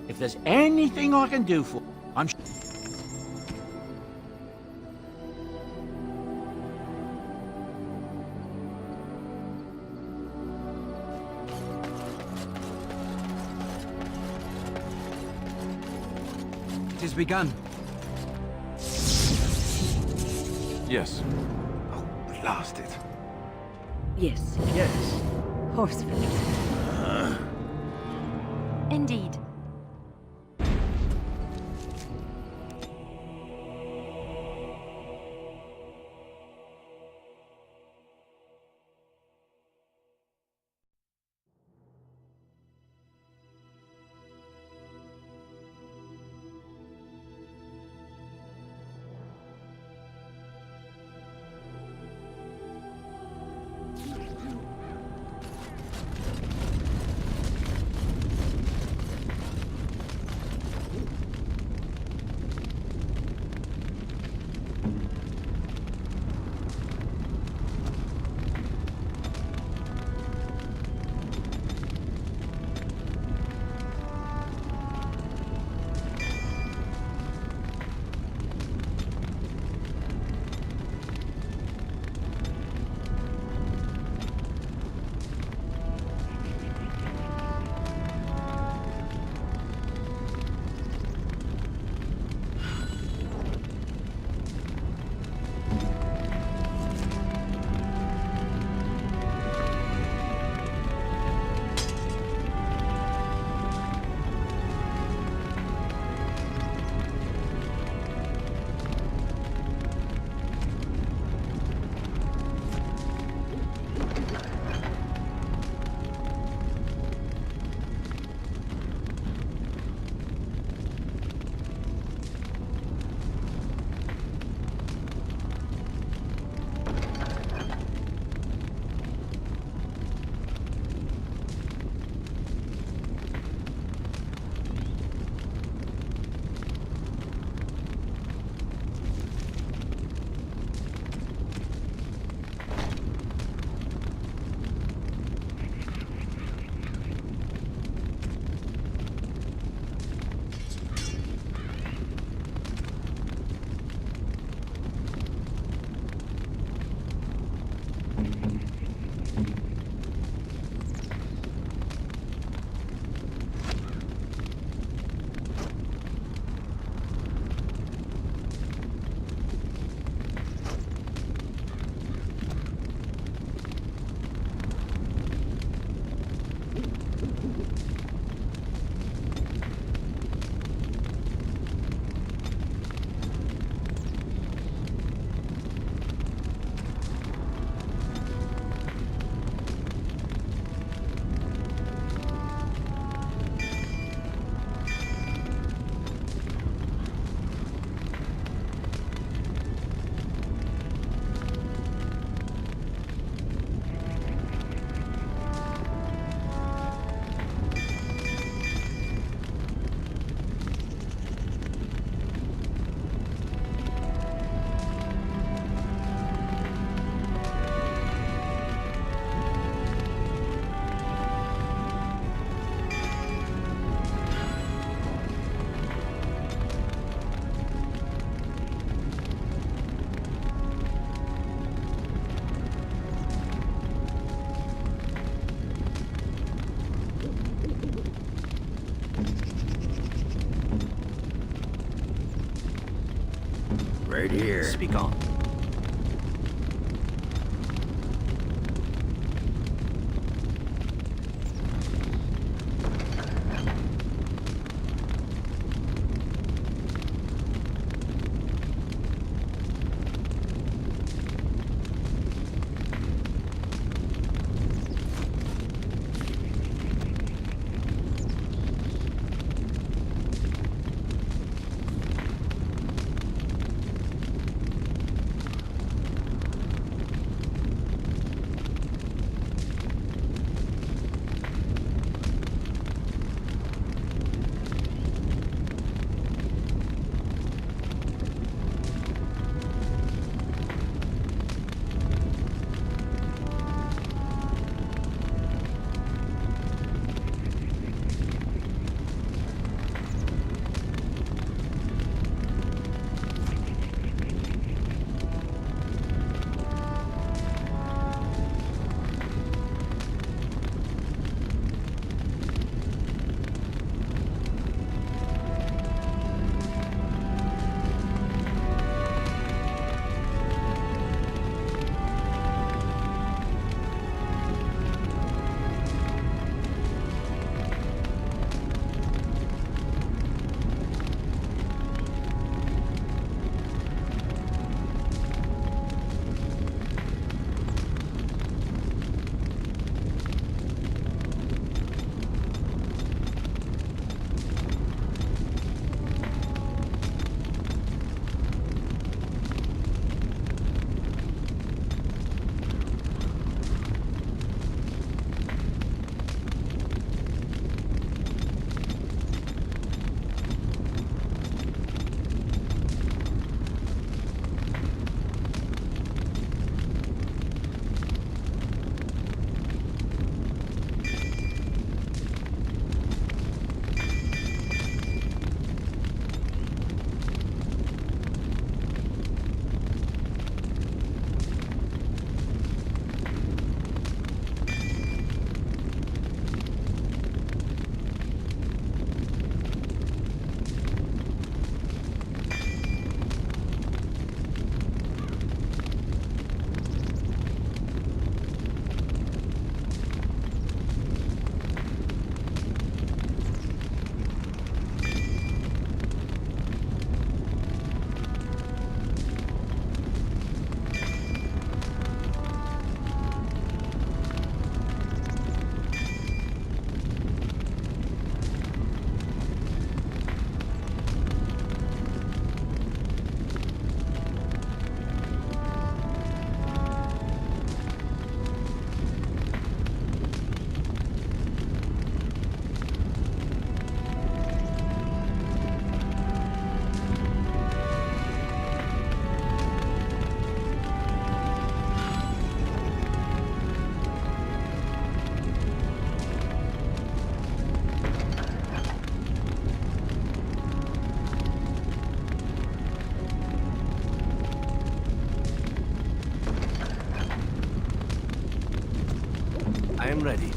If there's anything I can do for I'm It has begun. Yes. Oh, blast it. Yes, yes. Horseford. Indeed. Right here. Speak on. ready.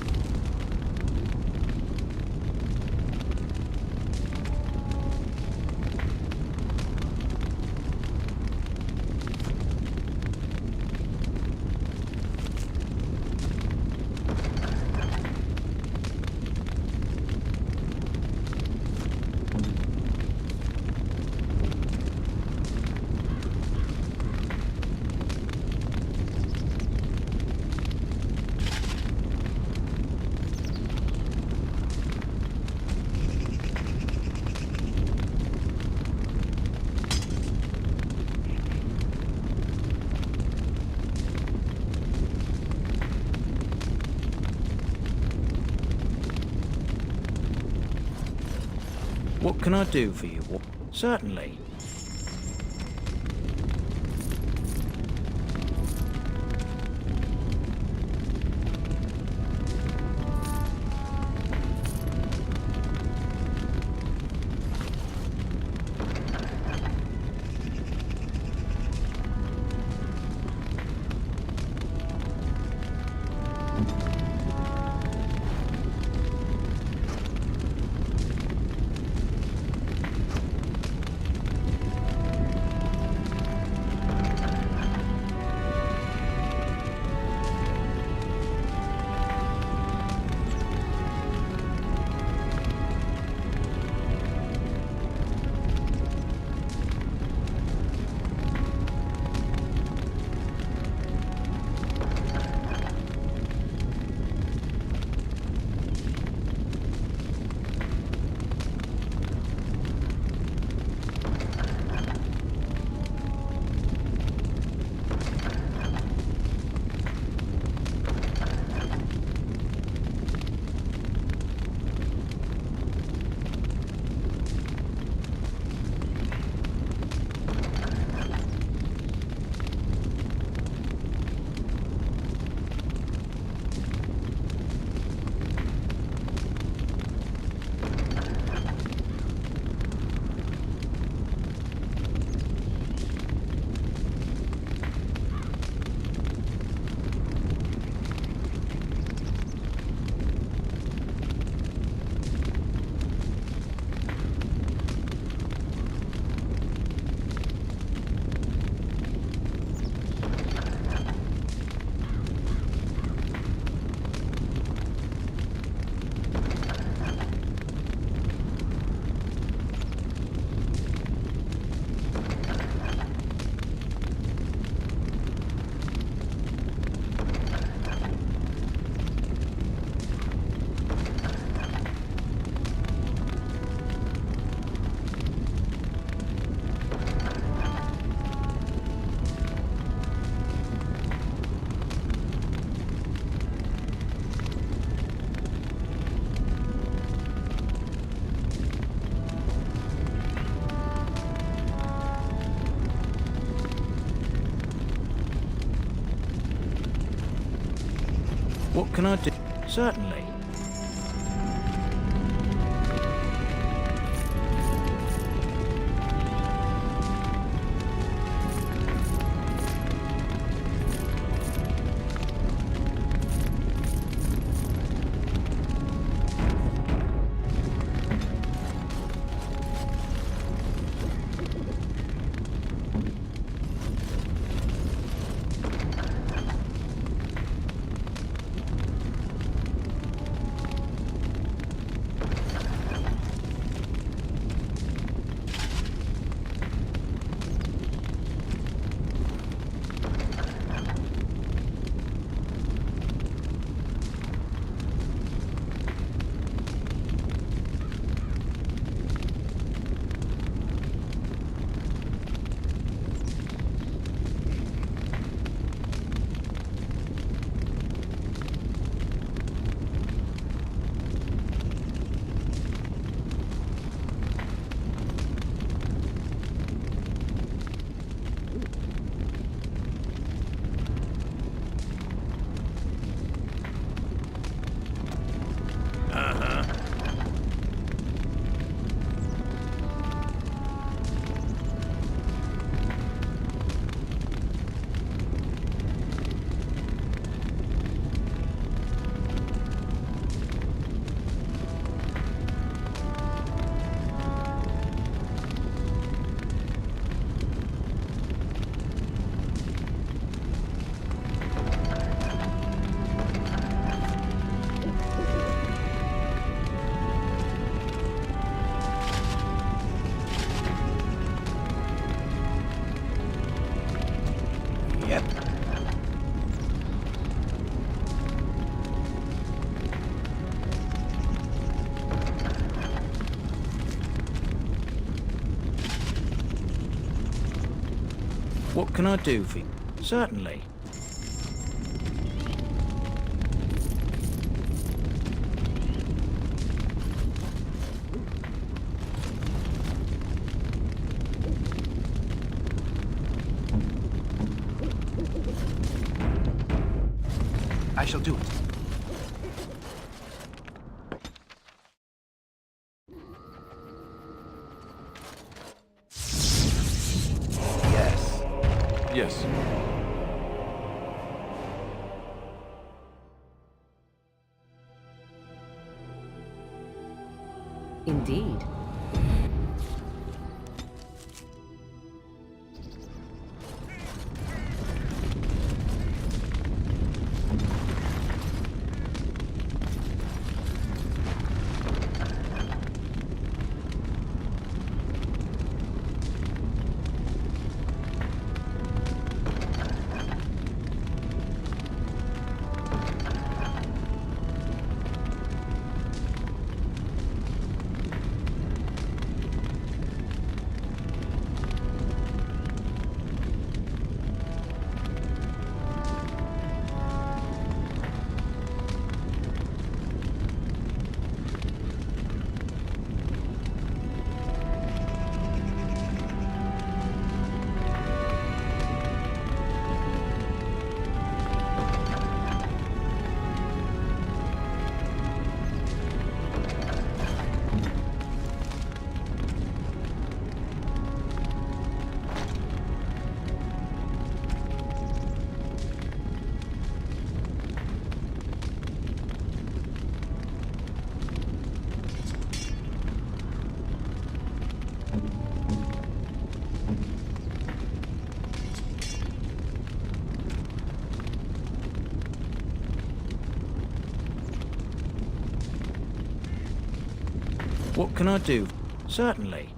What can I do for you? Certainly. What can I do? Certainly. What can I do for you? Certainly. I shall do it. Yes. Yes. Indeed. What can I do? Certainly.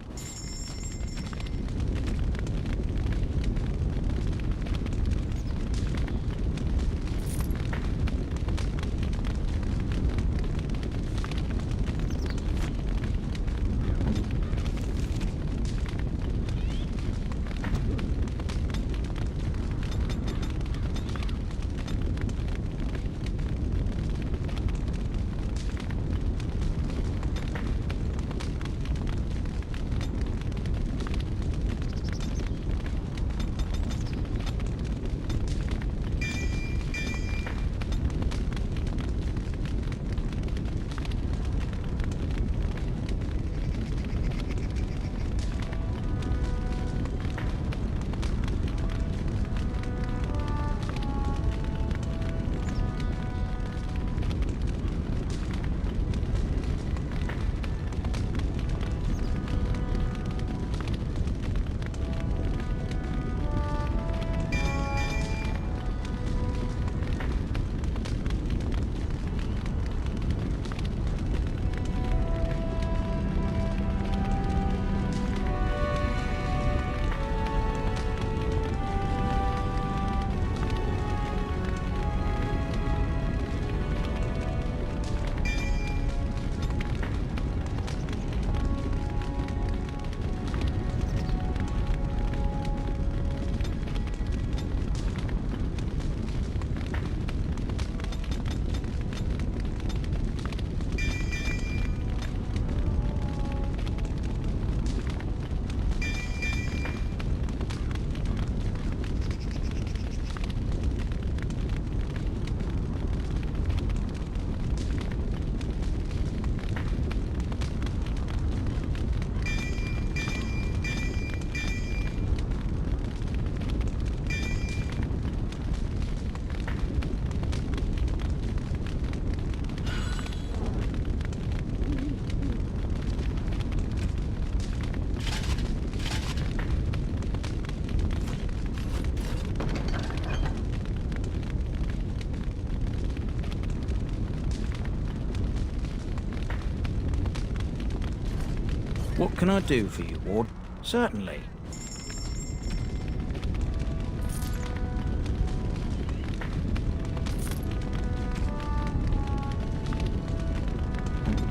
What can I do for you, Ward? Certainly.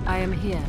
I am here.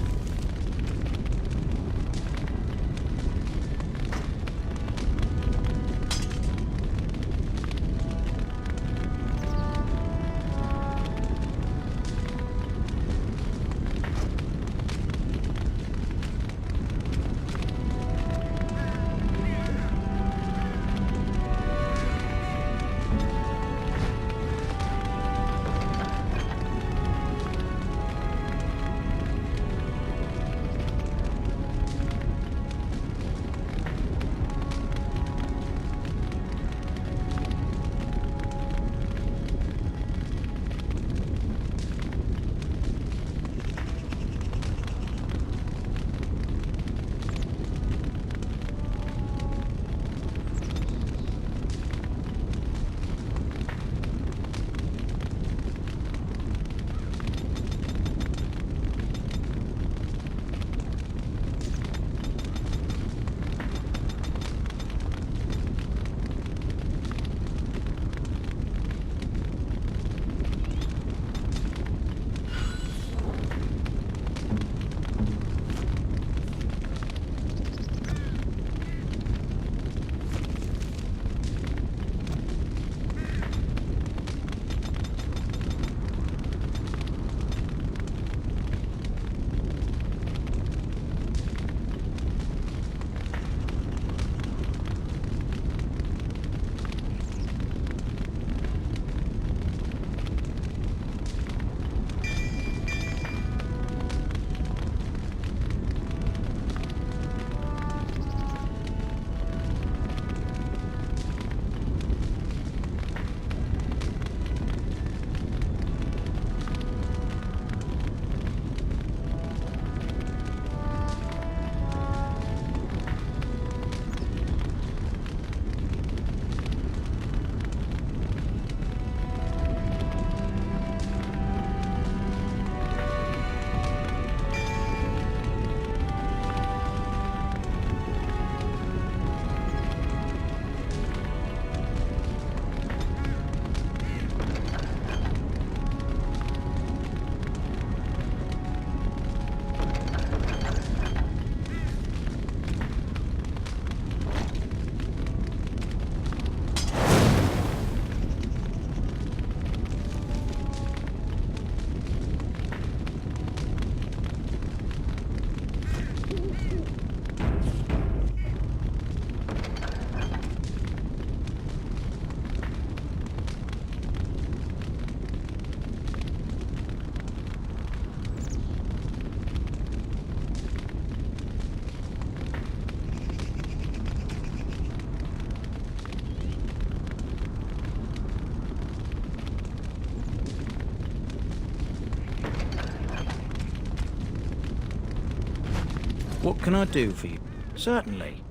What can I do for you? Certainly.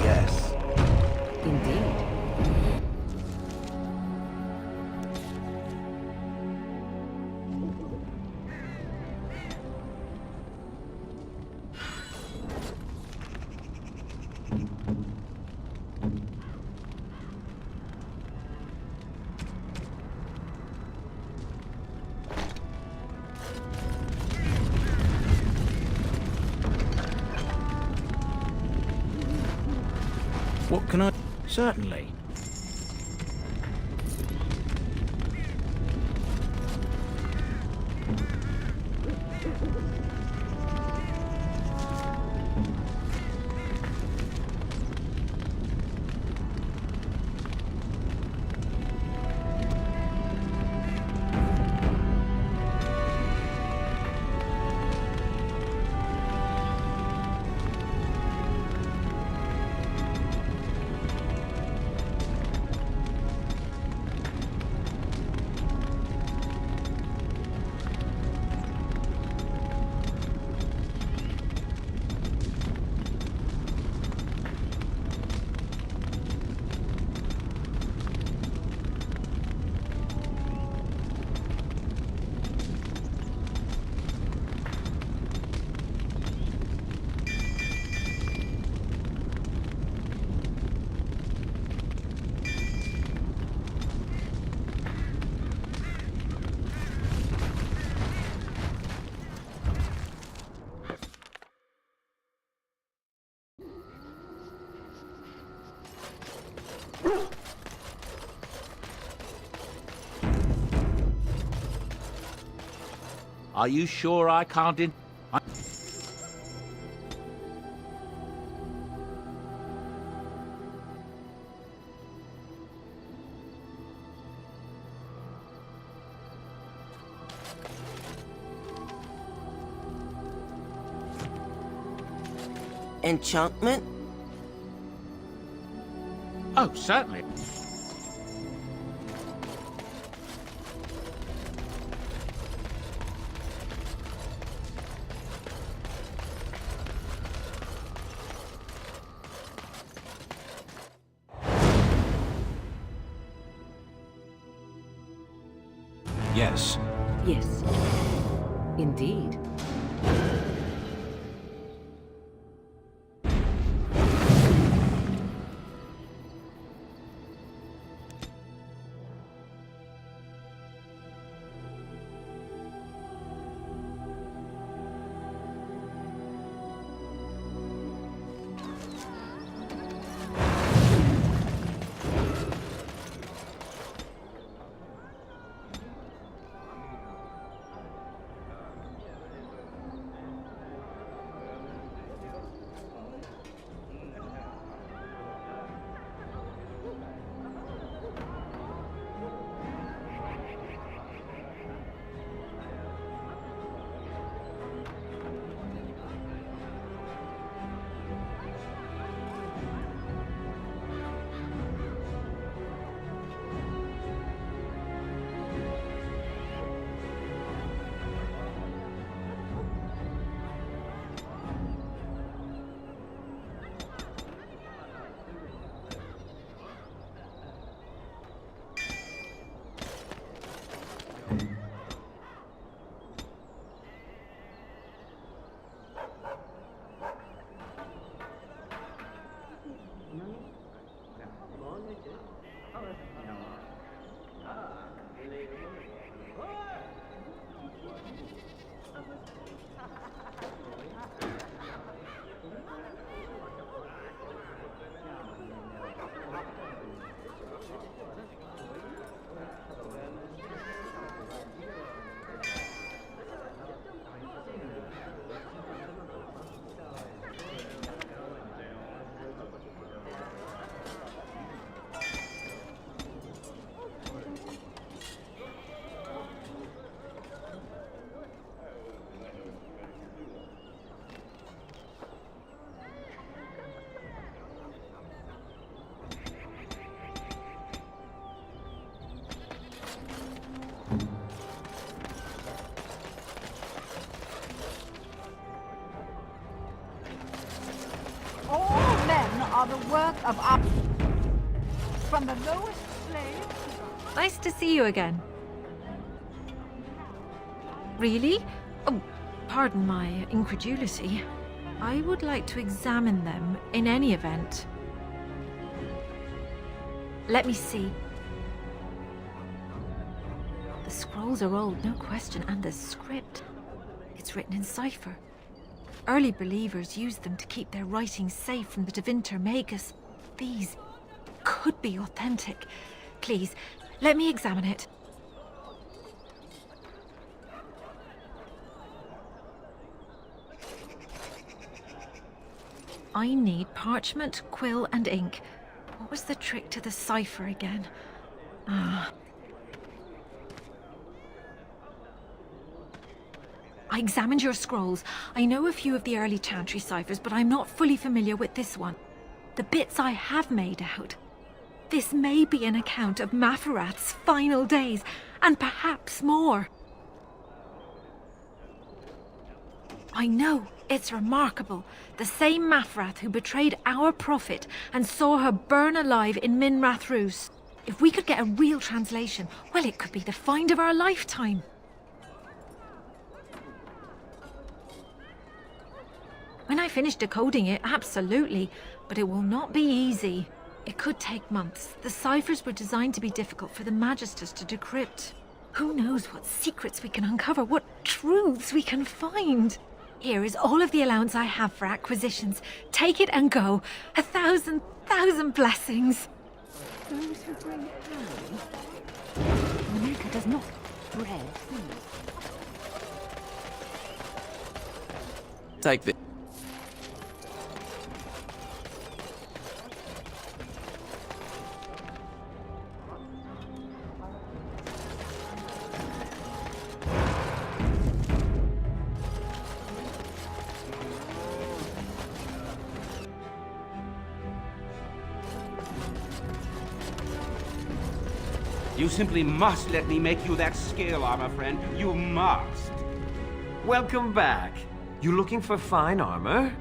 Yes. Indeed. What can I... Certainly. Are you sure I can't Enchantment? Oh, certainly. Yes. Yes. Indeed. From the lowest slave to Nice to see you again. Really? Oh, pardon my incredulity. I would like to examine them in any event. Let me see. The scrolls are old, no question, and the script. It's written in cipher. Early believers used them to keep their writings safe from the Tevinter Magus. These could be authentic. Please, let me examine it. I need parchment, quill, and ink. What was the trick to the cipher again? Ah. I examined your scrolls. I know a few of the early Chantry ciphers, but I'm not fully familiar with this one. The bits I have made out. This may be an account of Maferath's final days, and perhaps more. I know, it's remarkable. The same Maferath who betrayed our prophet and saw her burn alive in Minrath Rus. If we could get a real translation, well, it could be the find of our lifetime. When I finish decoding it, absolutely, but it will not be easy. It could take months. The ciphers were designed to be difficult for the Magisters to decrypt. Who knows what secrets we can uncover, what truths we can find. Here is all of the allowance I have for acquisitions. Take it and go. 1,000 blessings. those who bring harm. America does not dread thieves. Take this. You simply must let me make you that scale armor, friend. You must. Welcome back. You looking for fine armor?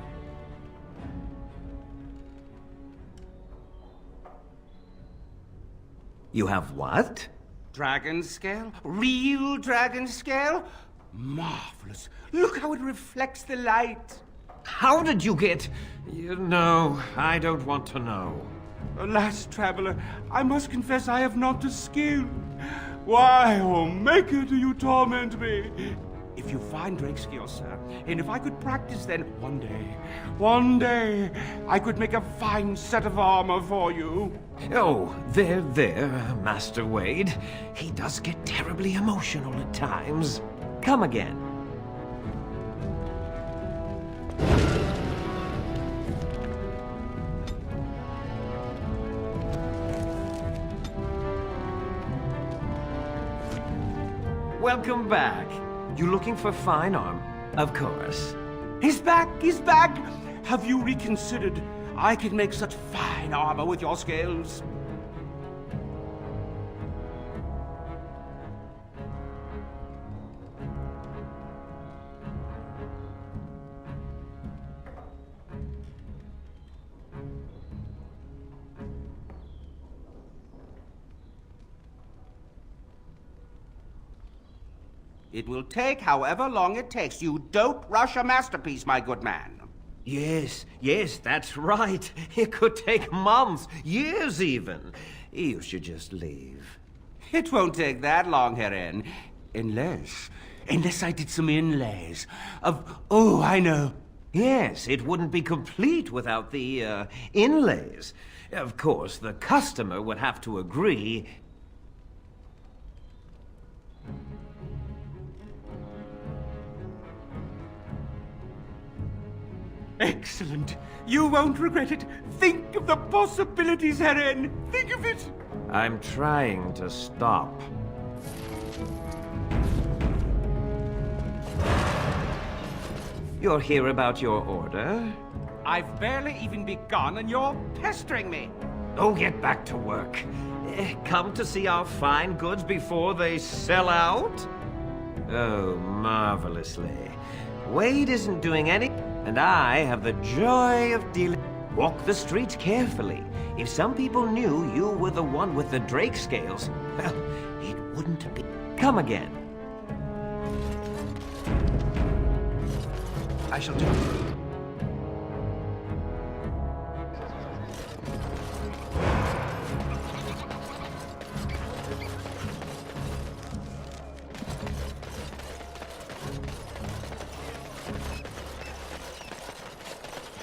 You have what? Dragon scale? Real dragon scale? Marvelous. Look how it reflects the light. How did you get... No, I don't want to know. Alas, traveler, I must confess I have not the skill. Why, oh Maker, do you torment me? If you find Drakescale, sir, and if I could practice, then one day, I could make a fine set of armor for you. Oh, there, Master Wade. He does get terribly emotional at times. Come again. Welcome back. You looking for fine armor? Of course. He's back, he's back! Have you reconsidered? I can make such fine armor with your scales. It will take however long it takes. You don't rush a masterpiece, my good man. Yes, that's right. It could take months, years even. You should just leave. It won't take that long, Heron. Unless I did some inlays of... Oh, I know. Yes, it wouldn't be complete without the, inlays. Of course, the customer would have to agree. Excellent. You won't regret it. Think of the possibilities, Heron. Think of it. I'm trying to stop. You're here about your order? I've barely even begun and you're pestering me. Oh, get back to work. Come to see our fine goods before they sell out? Oh, marvelously. Wade isn't doing any... And I have the joy of dealing... Walk the streets carefully. If some people knew you were the one with the drake scales, well, it wouldn't be. Come again. I shall do it.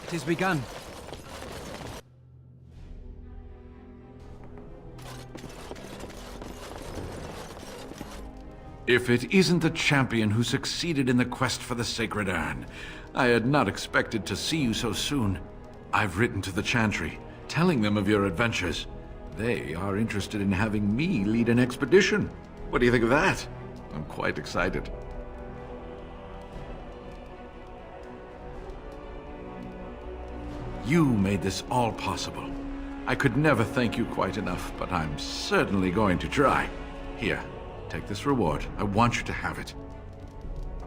It has begun. If it isn't the champion who succeeded in the quest for the Sacred Urn, I had not expected to see you so soon. I've written to the Chantry, telling them of your adventures. They are interested in having me lead an expedition. What do you think of that? I'm quite excited. You made this all possible. I could never thank you quite enough, but I'm certainly going to try. Here, take this reward. I want you to have it.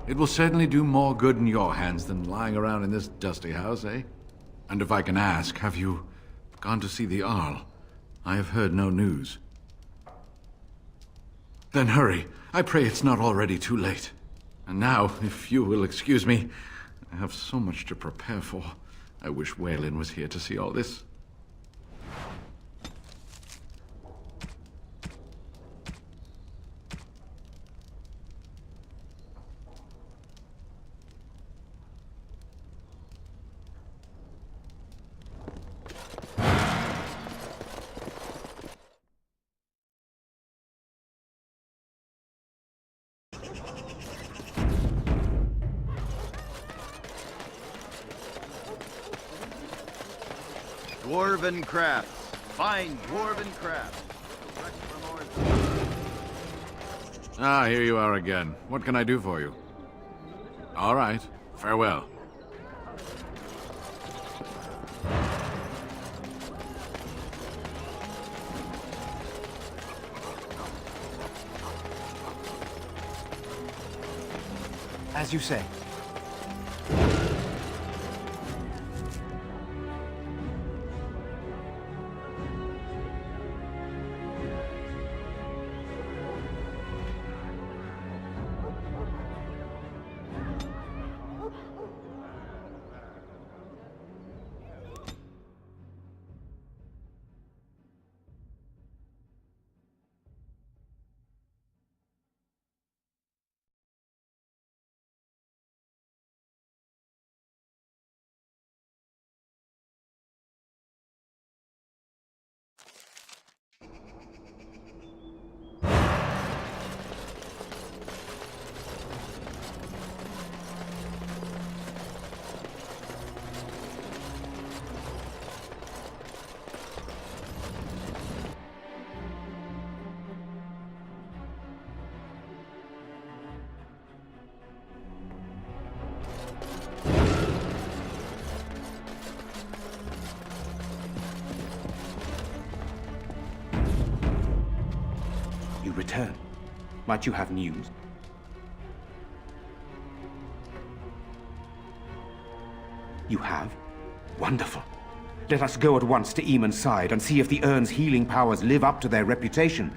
It will certainly do more good in your hands than lying around in this dusty house, eh? And if I can ask, have you gone to see the Arl? I have heard no news. Then hurry. I pray it's not already too late. And now, if you will excuse me, I have so much to prepare for. I wish Waylon was here to see all this. Dwarven crafts. Fine dwarven crafts. Ah, here you are again. What can I do for you? All right. Farewell. As you say. You return. Might you have news? You have? Wonderful. Let us go at once to Eamon's side and see if the Urn's healing powers live up to their reputation.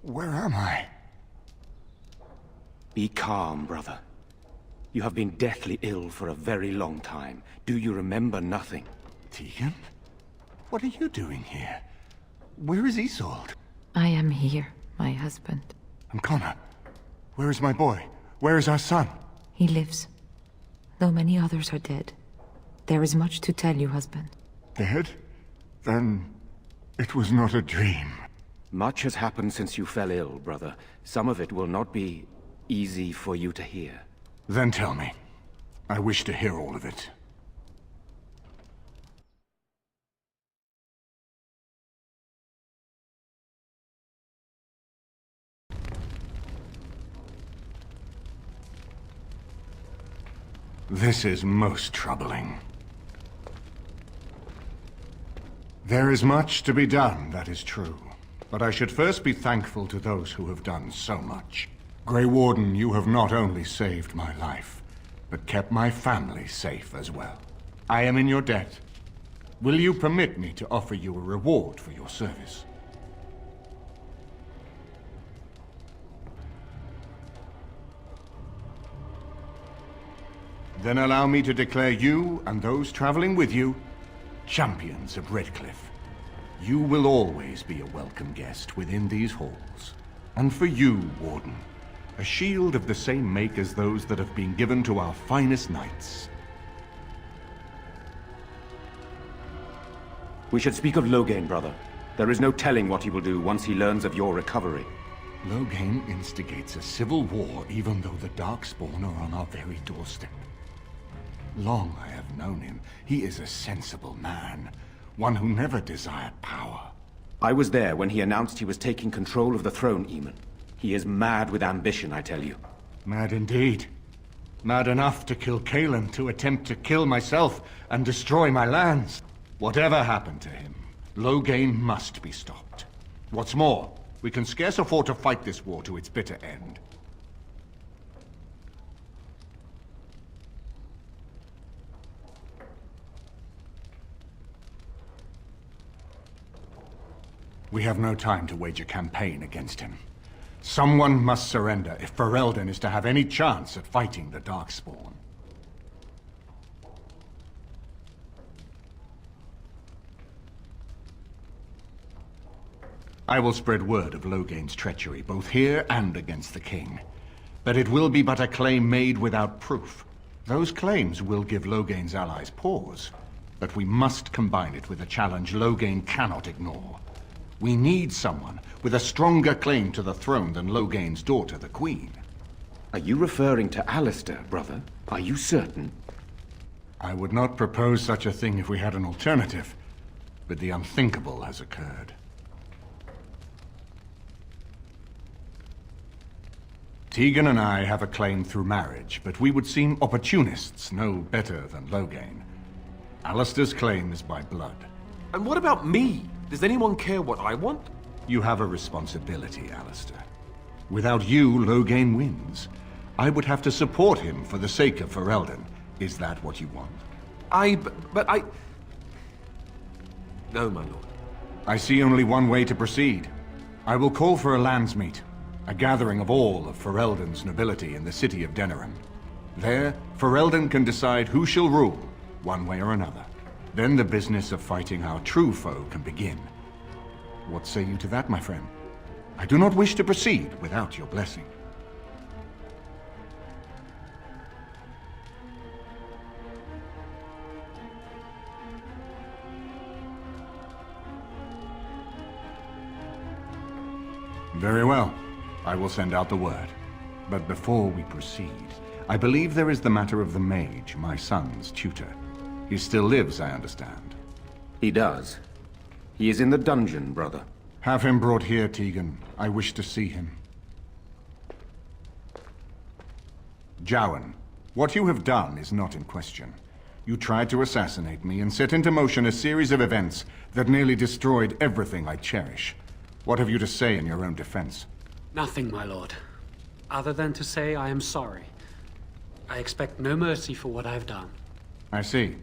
Where am I? Be calm, brother. You have been deathly ill for a very long time. Do you remember nothing? Tegan? What are you doing here? Where is Isolde? I am here, my husband. And Connor? Where is my boy? Where is our son? He lives, though many others are dead. There is much to tell you, husband. Dead? Then it was not a dream. Much has happened since you fell ill, brother. Some of it will not be easy for you to hear. Then tell me. I wish to hear all of it. This is most troubling. There is much to be done, that is true. But I should first be thankful to those who have done so much. Grey Warden, you have not only saved my life, but kept my family safe as well. I am in your debt. Will you permit me to offer you a reward for your service? Then allow me to declare you and those traveling with you champions of Redcliffe. You will always be a welcome guest within these halls. And for you, Warden, a shield of the same make as those that have been given to our finest knights. We should speak of Loghain, brother. There is no telling what he will do once he learns of your recovery. Loghain instigates a civil war even though the Darkspawn are on our very doorstep. Long I have known him. He is a sensible man, one who never desired power. I was there when he announced he was taking control of the throne, Eamon. He is mad with ambition, I tell you. Mad indeed. Mad enough to kill Cailan, to attempt to kill myself and destroy my lands. Whatever happened to him, Loghain must be stopped. What's more, we can scarce afford to fight this war to its bitter end. We have no time to wage a campaign against him. Someone must surrender if Ferelden is to have any chance at fighting the Darkspawn. I will spread word of Loghain's treachery, both here and against the king. But it will be but a claim made without proof. Those claims will give Loghain's allies pause, but we must combine it with a challenge Loghain cannot ignore. We need someone with a stronger claim to the throne than Loghain's daughter, the Queen. Are you referring to Alistair, brother? Are you certain? I would not propose such a thing if we had an alternative, but the unthinkable has occurred. Tegan and I have a claim through marriage, but we would seem opportunists no better than Loghain. Alistair's claim is by blood. And what about me? Does anyone care what I want? You have a responsibility, Alistair. Without you, Loghain wins. I would have to support him for the sake of Ferelden. Is that what you want? No, my lord. I see only one way to proceed. I will call for a landsmeet, a gathering of all of Ferelden's nobility in the city of Denerim. There, Ferelden can decide who shall rule, one way or another. Then the business of fighting our true foe can begin. What say you to that, my friend? I do not wish to proceed without your blessing. Very well. I will send out the word. But before we proceed, I believe there is the matter of the mage, my son's tutor. He still lives, I understand. He does. He is in the dungeon, brother. Have him brought here, Tegan. I wish to see him. Jowan, what you have done is not in question. You tried to assassinate me and set into motion a series of events that nearly destroyed everything I cherish. What have you to say in your own defense? Nothing, my lord. Other than to say I am sorry. I expect no mercy for what I've done. I see.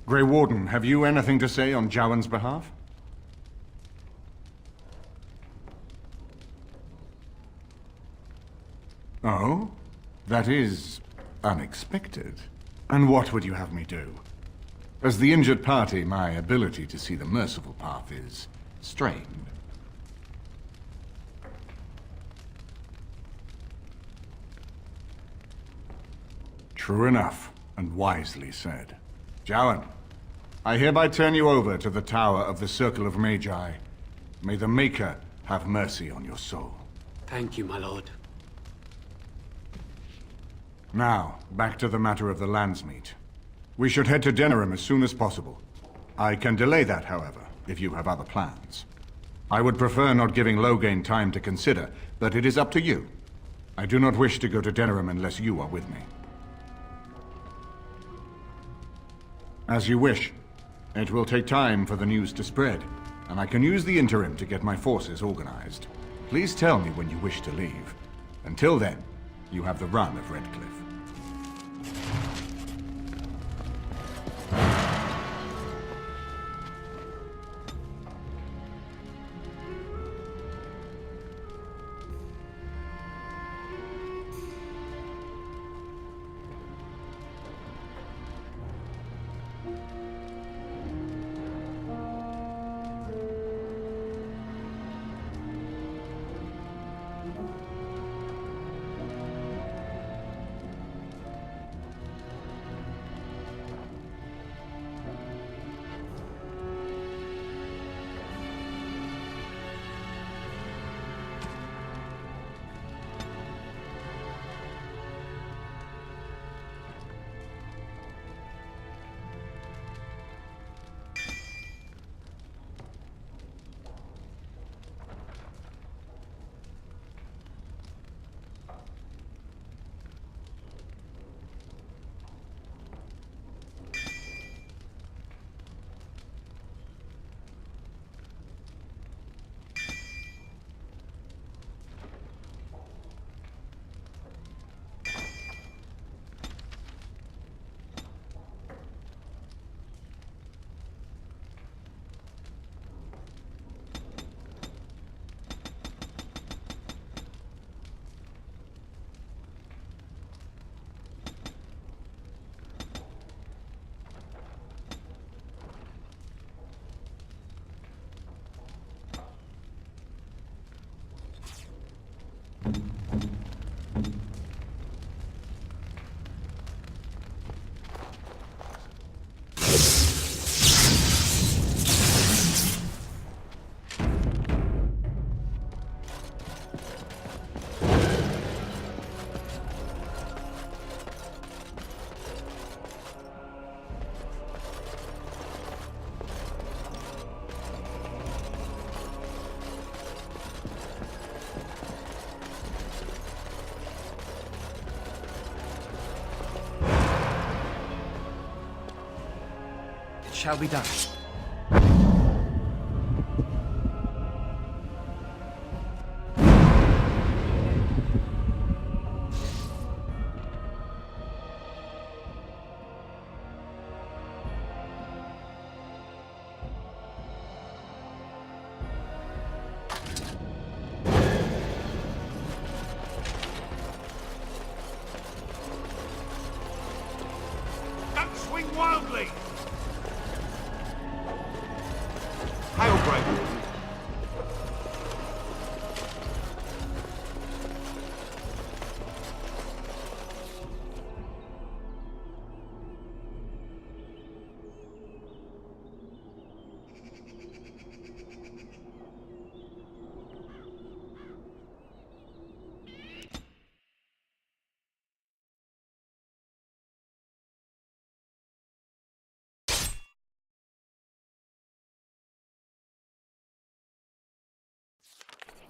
Grey Warden, have you anything to say on Jowan's behalf? Oh? That is unexpected. And what would you have me do? As the injured party, my ability to see the merciful path is strained. True enough, and wisely said. Jowan, I hereby turn you over to the Tower of the Circle of Magi. May the Maker have mercy on your soul. Thank you, my lord. Now, back to the matter of the landsmeet. We should head to Denerim as soon as possible. I can delay that, however, if you have other plans. I would prefer not giving Loghain time to consider, but it is up to you. I do not wish to go to Denerim unless you are with me. As you wish. It will take time for the news to spread, and I can use the interim to get my forces organized. Please tell me when you wish to leave. Until then, you have the run of Redcliffe. Shall be done. Don't swing wildly! Hail, Grey Warden.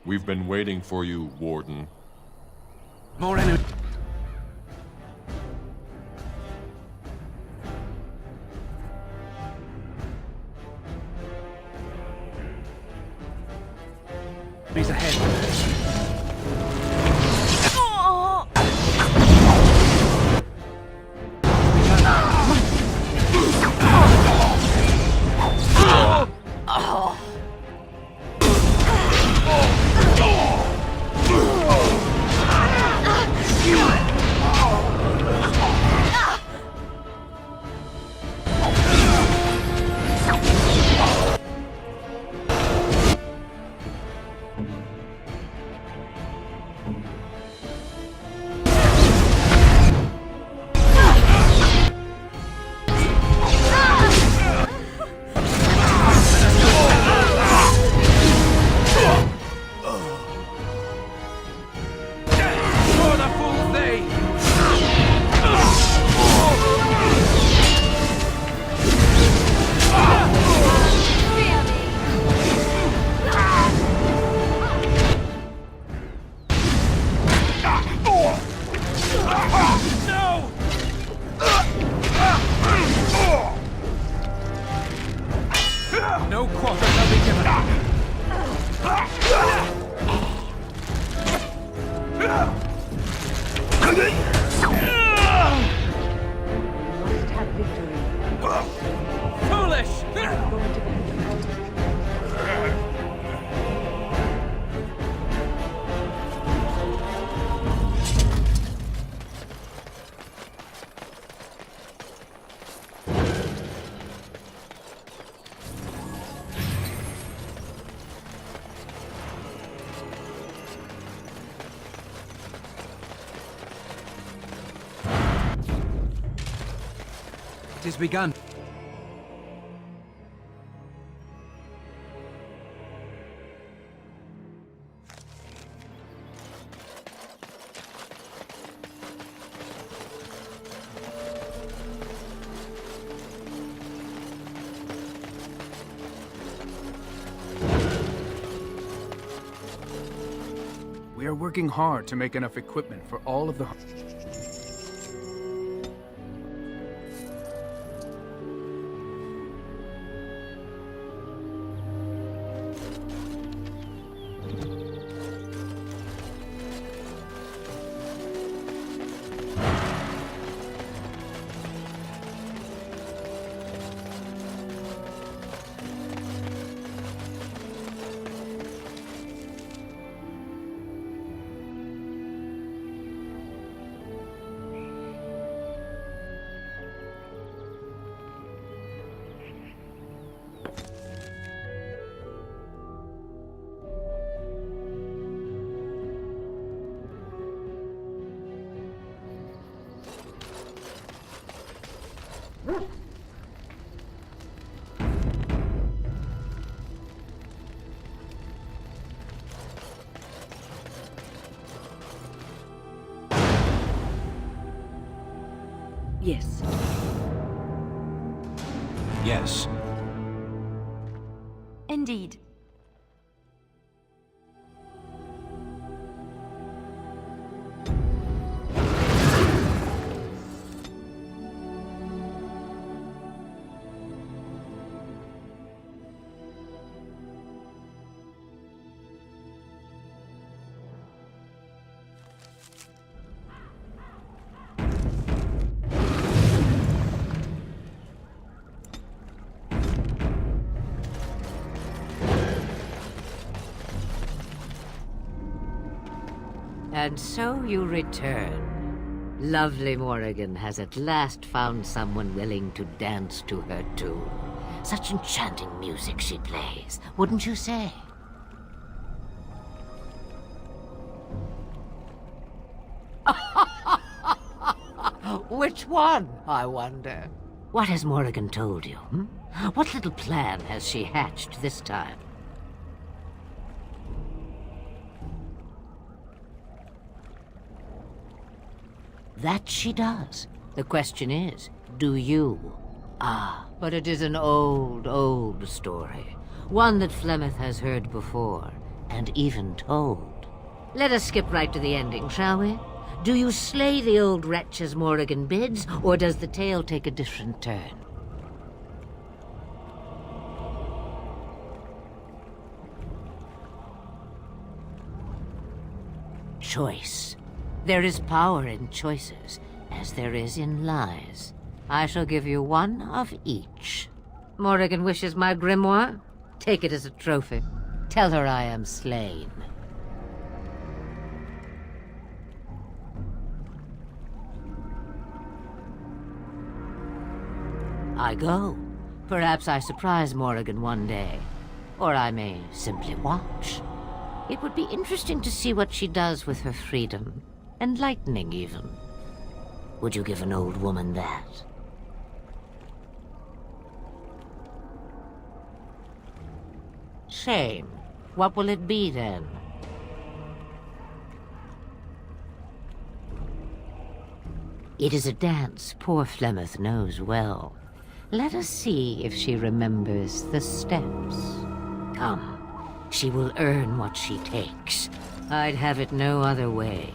We've been waiting for you, Warden. More enemies. Enemies ahead. No quarter shall be given. Must have victory. Foolish! Going to the It is begun. We are working hard to make enough equipment for all of the... Yes. Yes. Indeed. And so you return. Lovely Morrigan has at last found someone willing to dance to her tune. Such enchanting music she plays, wouldn't you say? Which one, I wonder? What has Morrigan told you? What little plan has she hatched this time? That she does. The question is, do you? Ah, but it is an old, old story. One that Flemeth has heard before, and even told. Let us skip right to the ending, shall we? Do you slay the old wretch as Morrigan bids, or does the tale take a different turn? Choice. There is power in choices, as there is in lies. I shall give you one of each. Morrigan wishes my grimoire? Take it as a trophy. Tell her I am slain. I go. Perhaps I surprise Morrigan one day. Or I may simply watch. It would be interesting to see what she does with her freedom. Enlightening, even. Would you give an old woman that? Shame. What will it be, then? It is a dance poor Flemeth knows well. Let us see if she remembers the steps. Come. She will earn what she takes. I'd have it no other way.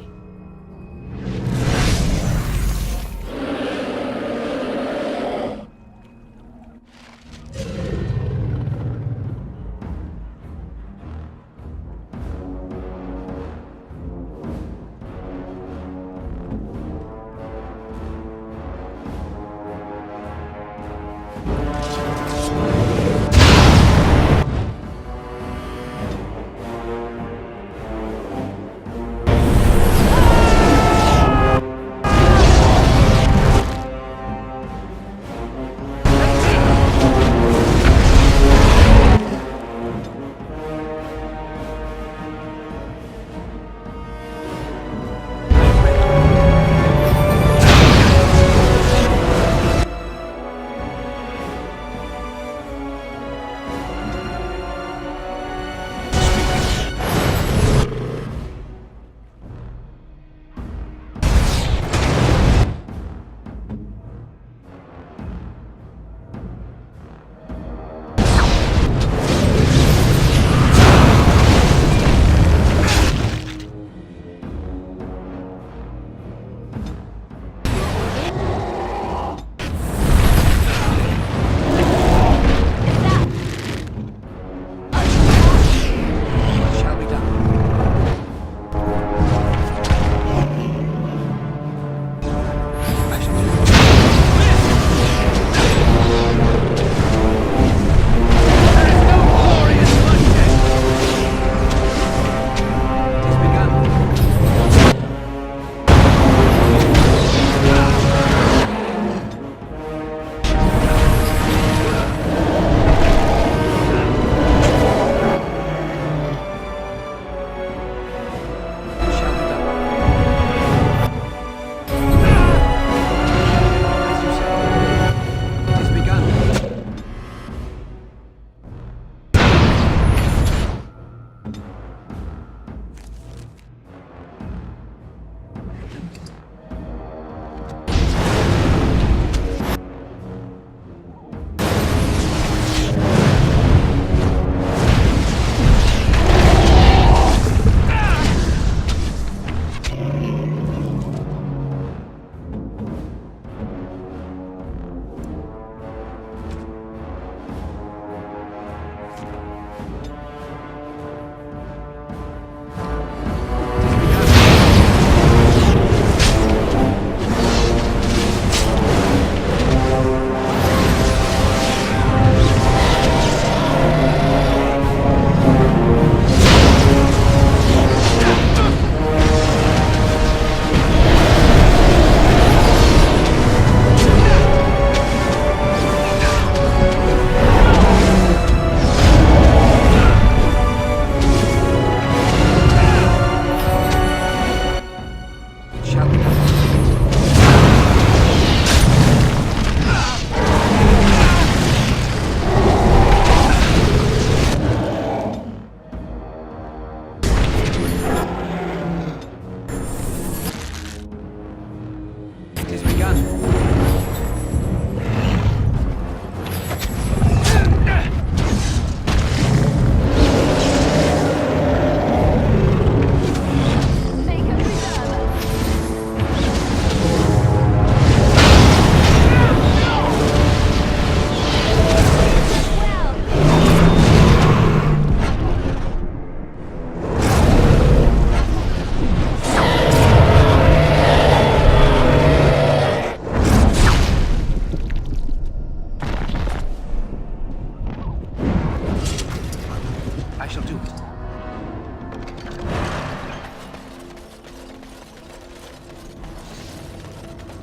I shall do it.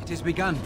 It is begun.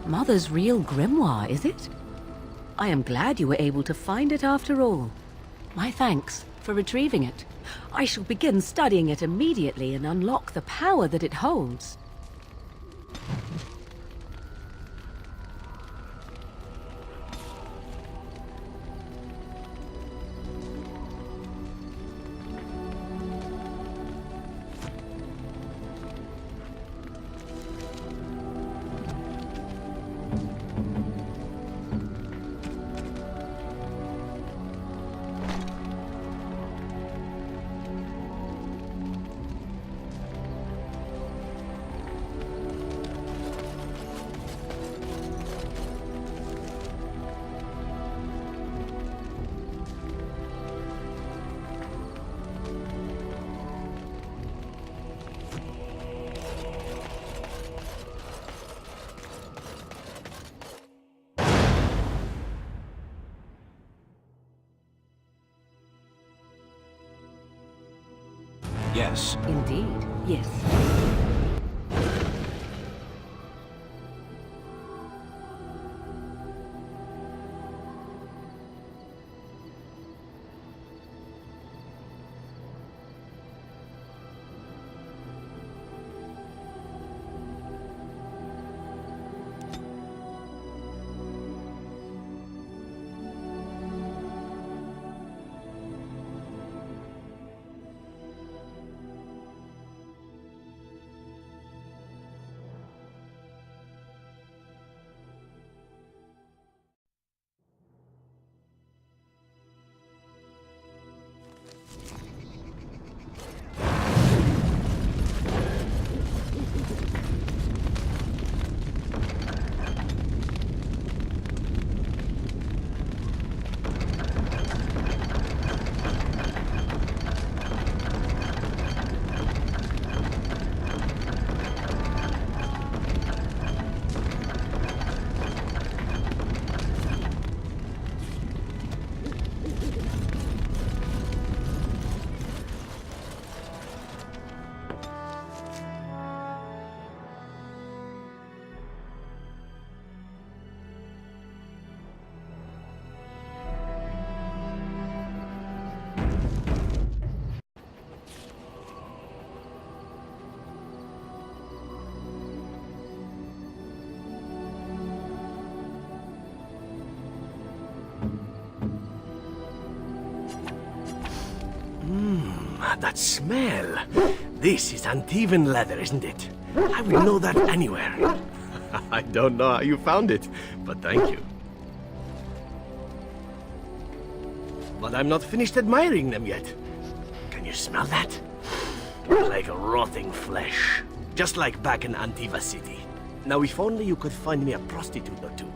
Mother's real grimoire, is it? I am glad you were able to find it after all. My thanks for retrieving it. I shall begin studying it immediately and unlock the power that it holds. Yes. Indeed, yes. that smell. This is Antivan leather, isn't it? I would know that anywhere. I don't know how you found it, but thank you. But I'm not finished admiring them yet. Can you smell that? Like rotting flesh. Just like back in Antiva City. Now, if only you could find me a prostitute or two,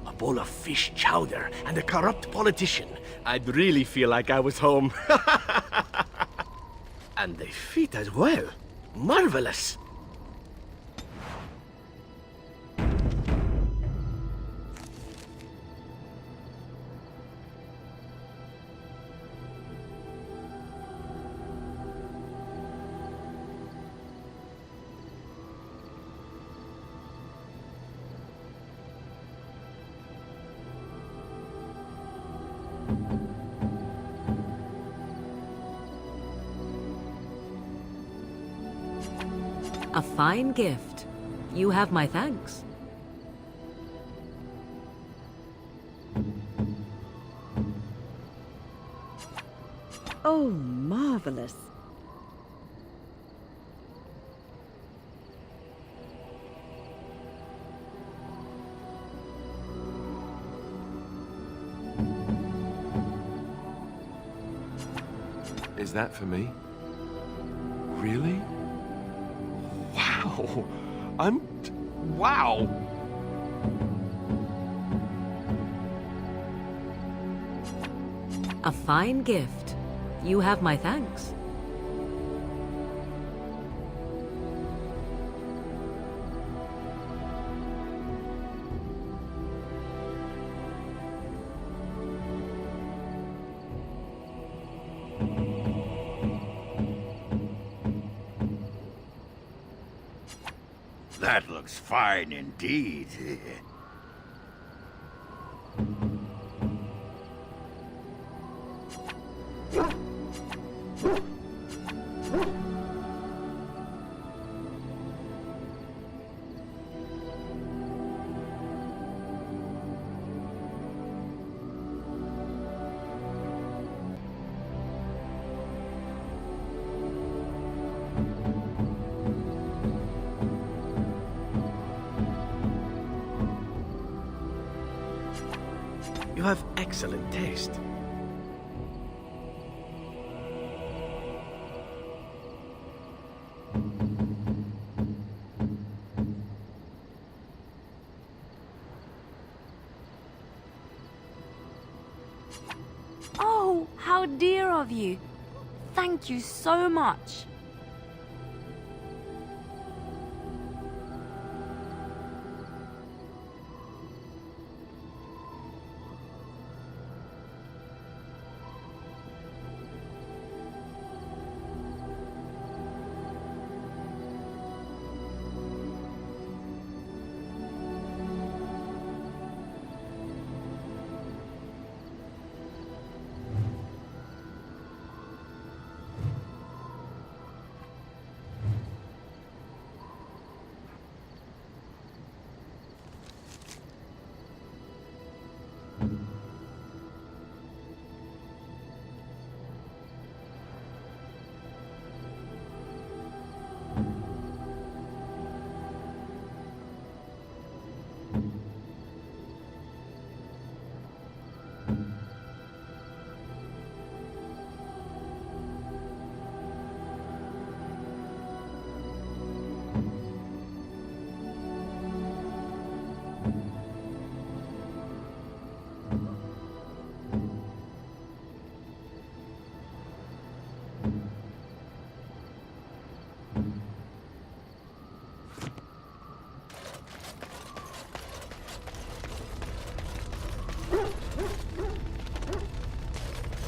a bowl of fish chowder, and a corrupt politician, I'd really feel like I was home. And they fit as well. Marvelous. A fine gift. You have my thanks. Oh, marvelous. Is that for me? Really? Wow. Wow. A fine gift. You have my thanks. That looks fine indeed. You have excellent taste. Oh, how dear of you. Thank you so much.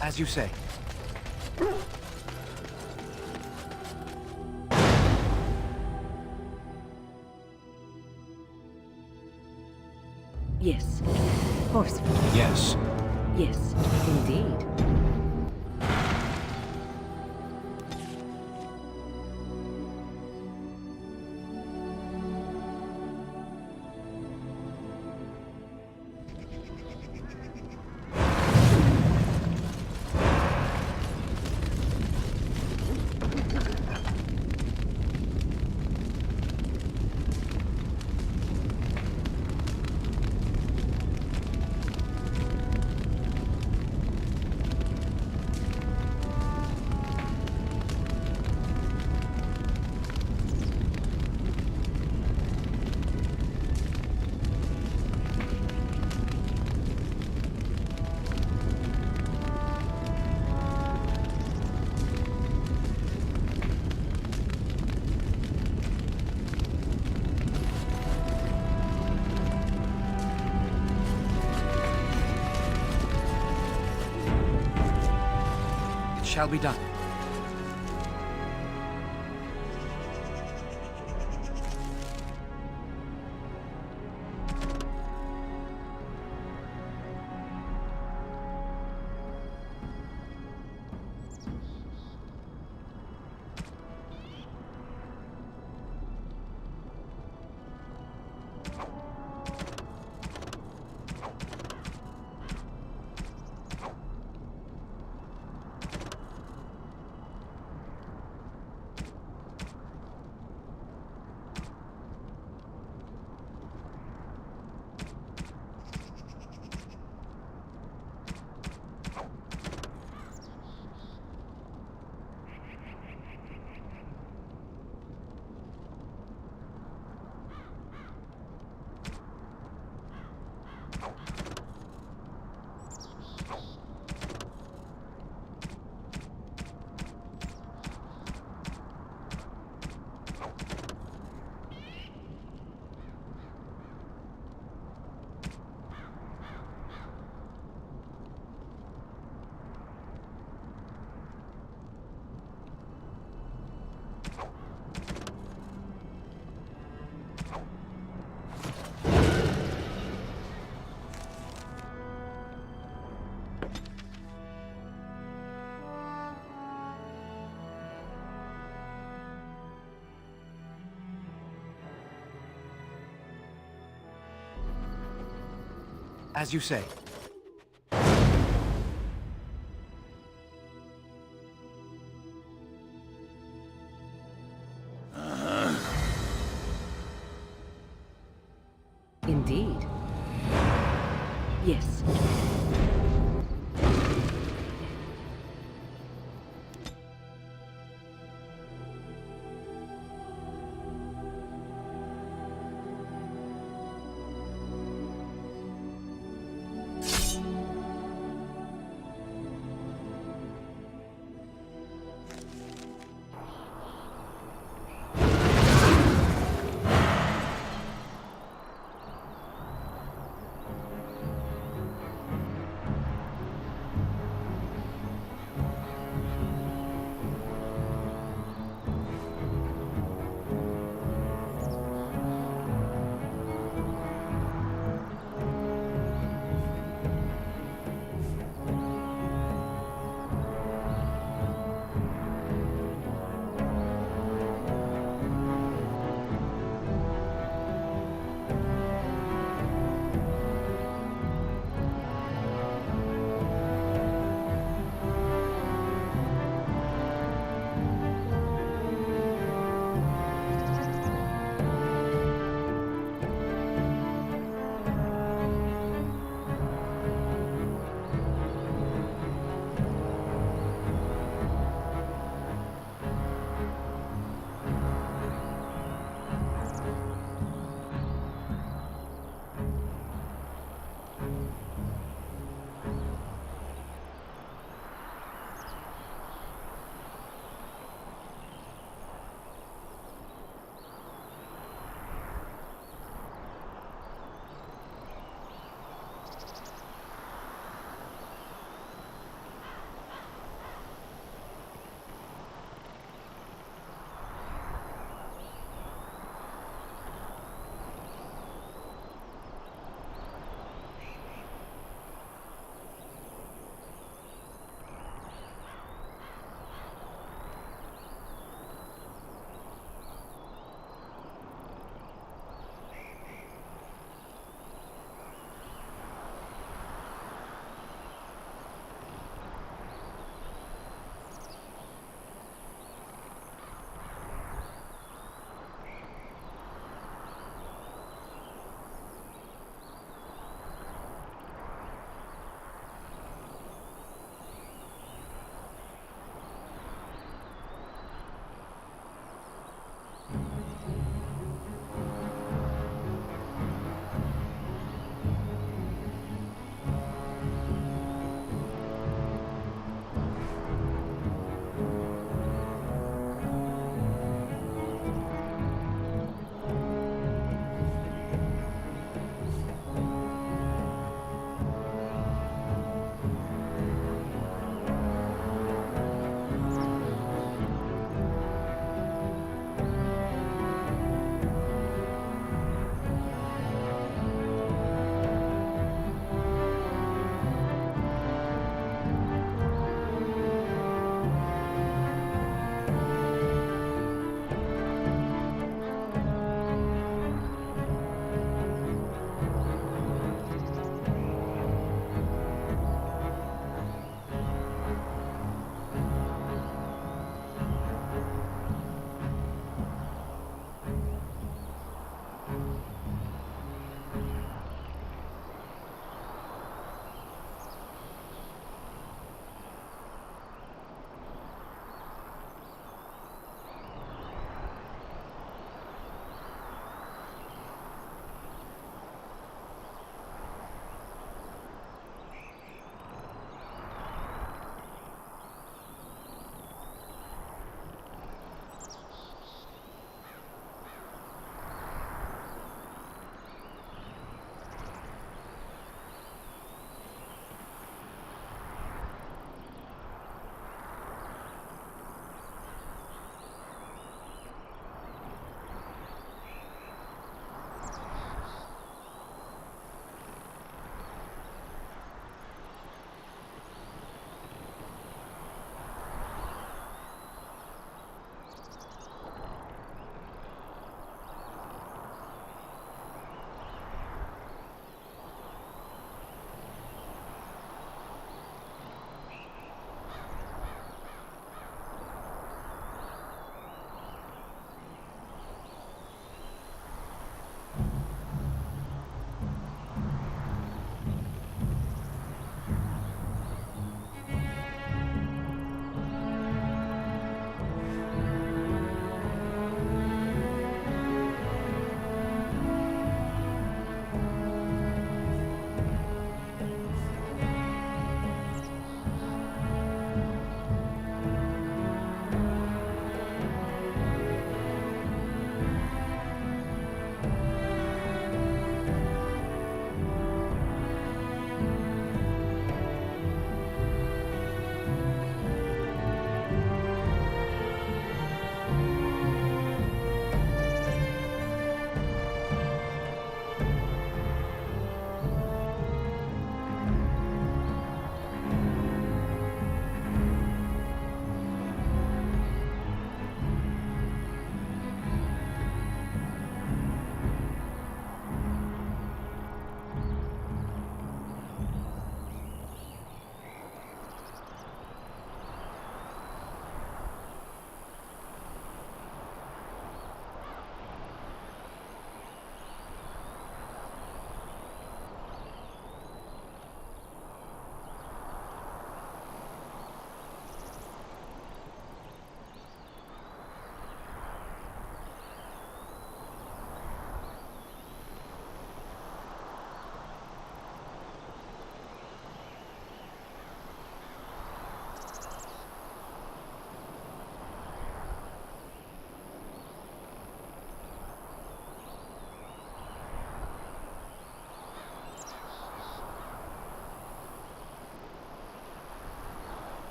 As you say. Yes. Forceful. Yes. Yes, indeed. shall be done. As you say. Indeed. Yes.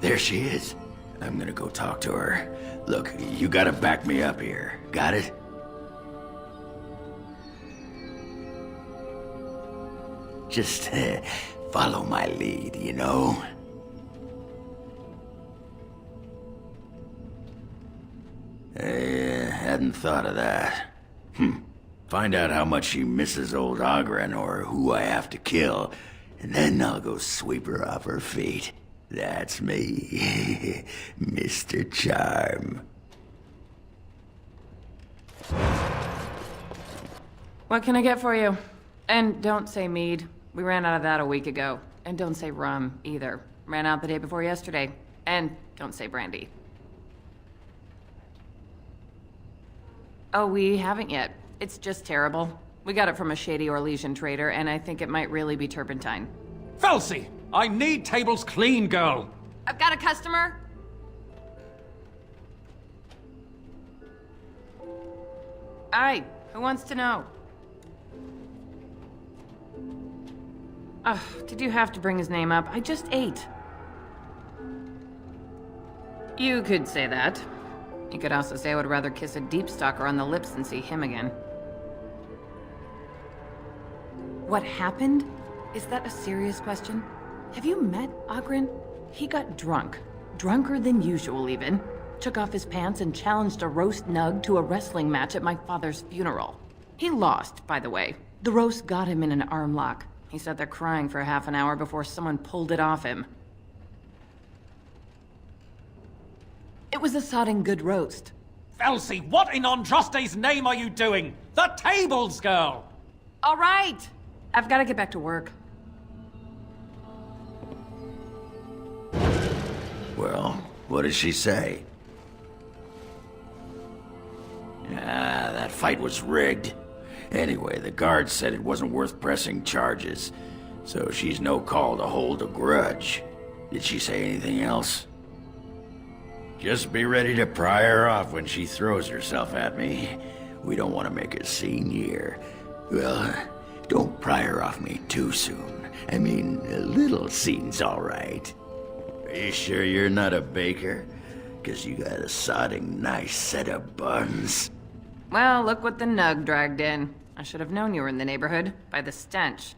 There she is. I'm gonna go talk to her. Look, you gotta back me up here. Got it? Just follow my lead, you know? I hadn't thought of that. Find out how much she misses old Ogren or who I have to kill, and then I'll go sweep her off her feet. That's me, Mr. Charm. What can I get for you? And don't say mead. We ran out of that a week ago. And don't say rum, either. Ran out the day before yesterday. And don't say brandy. Oh, we haven't yet. It's just terrible. We got it from a shady Orlesian trader, and I think it might really be turpentine. Felsi! I need tables clean, girl! I've got a customer! Alright, who wants to know? Ugh, did you have to bring his name up? I just ate. You could say that. You could also say I would rather kiss a deep stalker on the lips than see him again. What happened? Is that a serious question? Have you met Ogren? He got drunk. Drunker than usual, even. Took off his pants and challenged a roast nug to a wrestling match at my father's funeral. He lost, by the way. The roast got him in an arm lock. He sat there crying for half an hour before someone pulled it off him. It was a sodding good roast. Felsi, what in Andraste's name are you doing? The tables, girl! All right! I've got to get back to work. Well, what does she say? Ah, that fight was rigged. Anyway, the guard said it wasn't worth pressing charges, so she's no call to hold a grudge. Did she say anything else? Just be ready to pry her off when she throws herself at me. We don't want to make a scene here. Well, don't pry her off me too soon. I mean, a little scene's all right. Are you sure you're not a baker? 'Cause you got a sodding nice set of buns. Well, look what the nug dragged in. I should have known you were in the neighborhood, by the stench.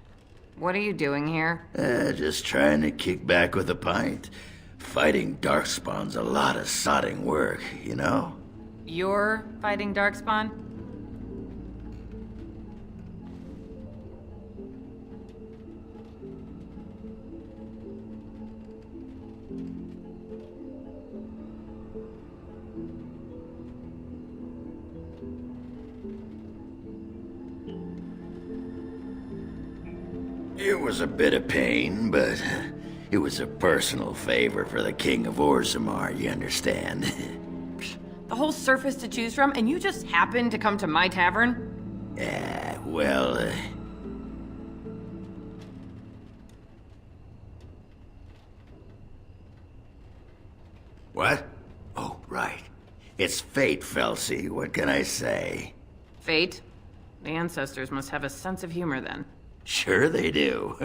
What are you doing here? Just trying to kick back with a pint. Fighting Darkspawn's a lot of sodding work, you know? You're fighting Darkspawn? It was a bit of pain, but it was a personal favor for the King of Orzammar, you understand? The whole surface to choose from, and you just happened to come to my tavern? Well, What? Oh, right. It's fate, Felsi. What can I say? Fate? The ancestors must have a sense of humor, then. Sure they do.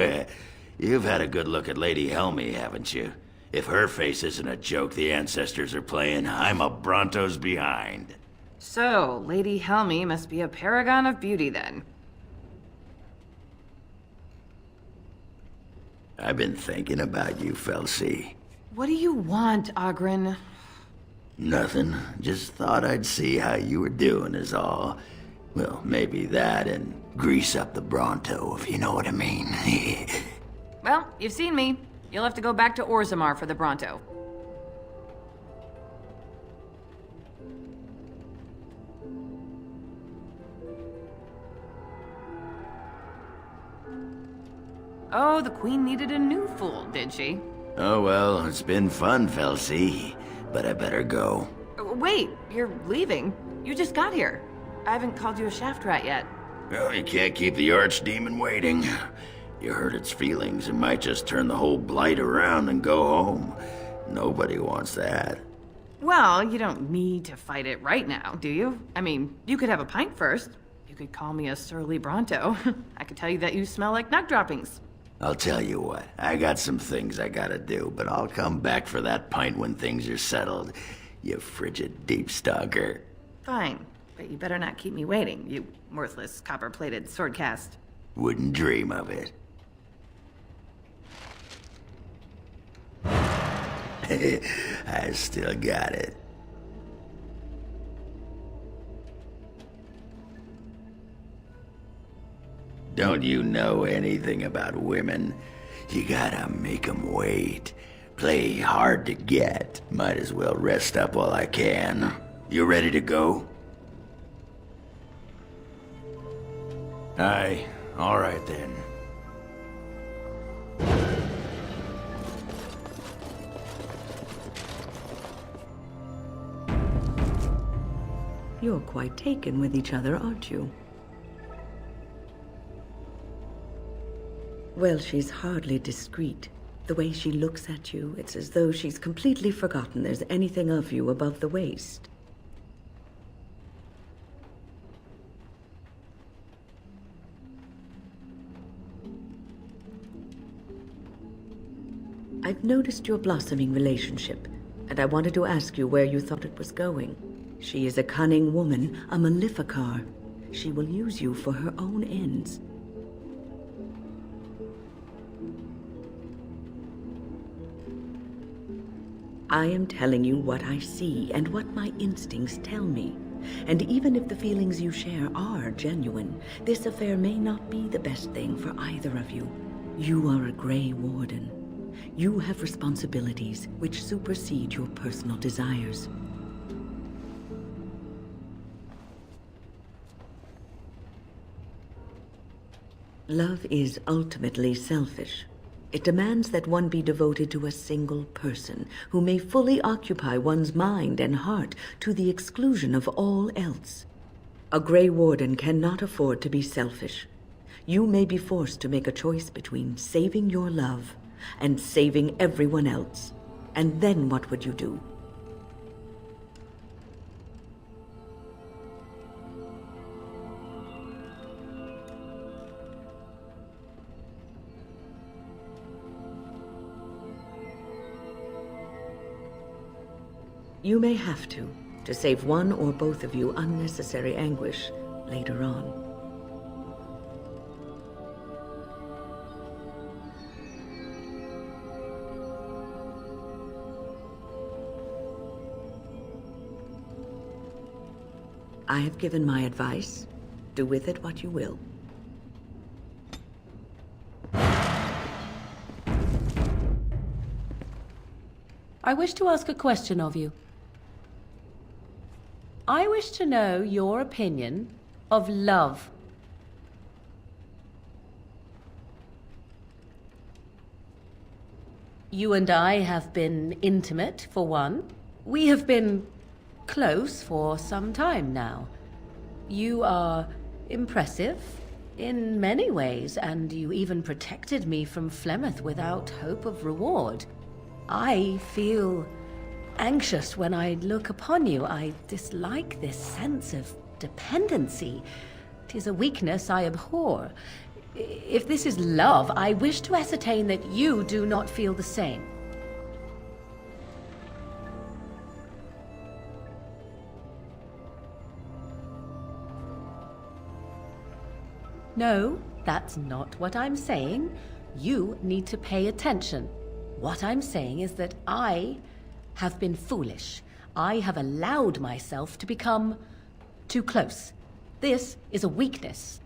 You've had a good look at Lady Helmy, haven't you? If her face isn't a joke the ancestors are playing, I'm a Bronto's behind. So, Lady Helmy must be a paragon of beauty, then. I've been thinking about you, Felsi. What do you want, Ogren? Nothing. Just thought I'd see how you were doing is all. Well, maybe that and grease up the Bronto, if you know what I mean. Well, you've seen me. You'll have to go back to Orzammar for the Bronto. Oh, the Queen needed a new fool, did she? Oh well, it's been fun, Felsi. But I better go. Wait, you're leaving? You just got here. I haven't called you a shaft rat yet. Well, you can't keep the archdemon waiting. You hurt its feelings, it might just turn the whole blight around and go home. Nobody wants that. Well, you don't need to fight it right now, do you? I mean, you could have a pint first. You could call me a surly Bronto. I could tell you that you smell like nug droppings. I'll tell you what, I got some things I gotta do, but I'll come back for that pint when things are settled, you frigid deep stalker. Fine, but you better not keep me waiting, you worthless copper-plated sword cast. Wouldn't dream of it. I still got it. Don't you know anything about women? You gotta make 'em wait. Play hard to get. Might as well rest up while I can. You ready to go? Aye, all right then. You're quite taken with each other, aren't you? Well, she's hardly discreet. The way she looks at you, it's as though she's completely forgotten there's anything of you above the waist. I've noticed your blossoming relationship, and I wanted to ask you where you thought it was going. She is a cunning woman, a Maleficar. She will use you for her own ends. I am telling you what I see and what my instincts tell me. And even if the feelings you share are genuine, this affair may not be the best thing for either of you. You are a Grey Warden. You have responsibilities which supersede your personal desires. Love is ultimately selfish. It demands that one be devoted to a single person who may fully occupy one's mind and heart to the exclusion of all else. A Grey Warden cannot afford to be selfish. You may be forced to make a choice between saving your love and saving everyone else. And then what would you do? You may have to save one or both of you unnecessary anguish later on. I have given my advice. Do with it what you will. I wish to ask a question of you. I wish to know your opinion of love. You and I have been intimate, for one. We have been close for some time now. You are impressive in many ways, and you even protected me from Flemeth without hope of reward. I feel anxious when I look upon you. I dislike this sense of dependency. 'Tis a weakness I abhor. If this is love, I wish to ascertain that you do not feel the same. No, that's not what I'm saying. You need to pay attention. What I'm saying is that I have been foolish. I have allowed myself to become too close. This is a weakness.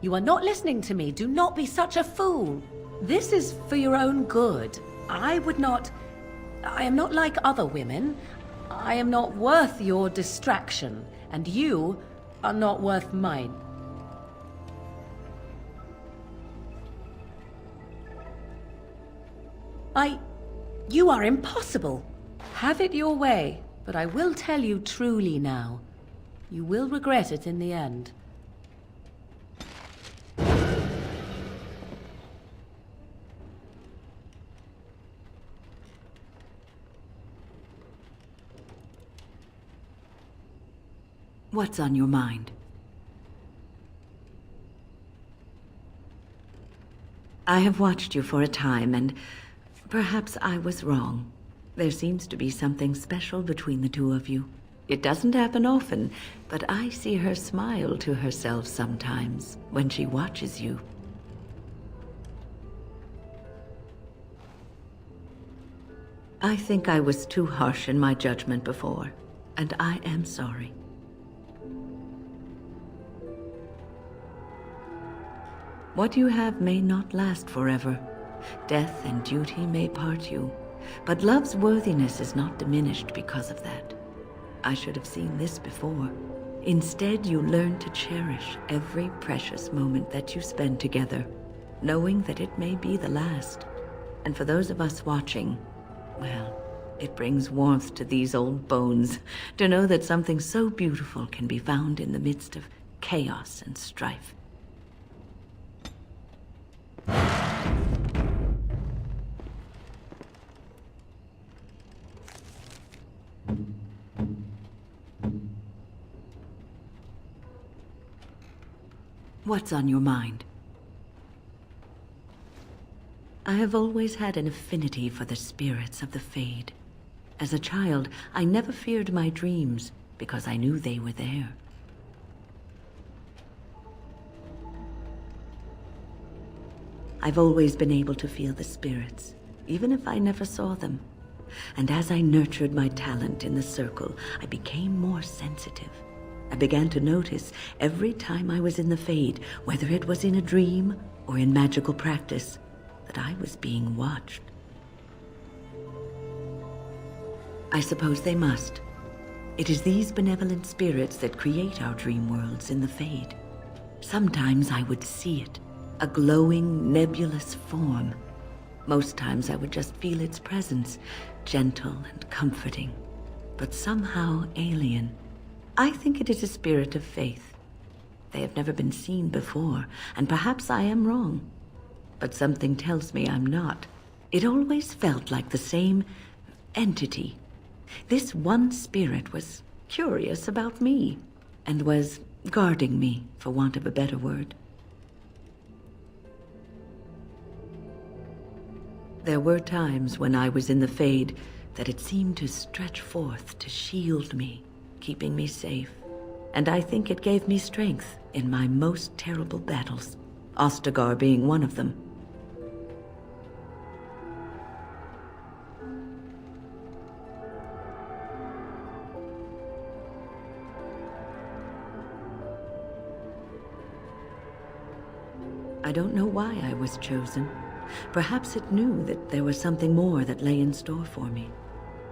You are not listening to me. Do not be such a fool. This is for your own good. I am not like other women. I am not worth your distraction, and you are not worth mine. You are impossible. Have it your way, but I will tell you truly now. You will regret it in the end. What's on your mind? I have watched you for a time, and perhaps I was wrong. There seems to be something special between the two of you. It doesn't happen often, but I see her smile to herself sometimes when she watches you. I think I was too harsh in my judgment before, and I am sorry. What you have may not last forever. Death and duty may part you, but love's worthiness is not diminished because of that. I should have seen this before. Instead, you learn to cherish every precious moment that you spend together, knowing that it may be the last. And for those of us watching, well, it brings warmth to these old bones to know that something so beautiful can be found in the midst of chaos and strife. What's on your mind? I have always had an affinity for the spirits of the Fade. As a child, I never feared my dreams because I knew they were there. I've always been able to feel the spirits, even if I never saw them. And as I nurtured my talent in the circle, I became more sensitive. I began to notice every time I was in the Fade, whether it was in a dream or in magical practice, that I was being watched. I suppose they must. It is these benevolent spirits that create our dream worlds in the Fade. Sometimes I would see it, a glowing, nebulous form. Most times I would just feel its presence, gentle and comforting, but somehow alien. I think it is a spirit of faith. They have never been seen before, and perhaps I am wrong. But something tells me I'm not. It always felt like the same entity. This one spirit was curious about me, and was guarding me, for want of a better word. There were times when I was in the Fade that it seemed to stretch forth to shield me, keeping me safe. And I think it gave me strength in my most terrible battles, Ostagar being one of them. I don't know why I was chosen. Perhaps it knew that there was something more that lay in store for me.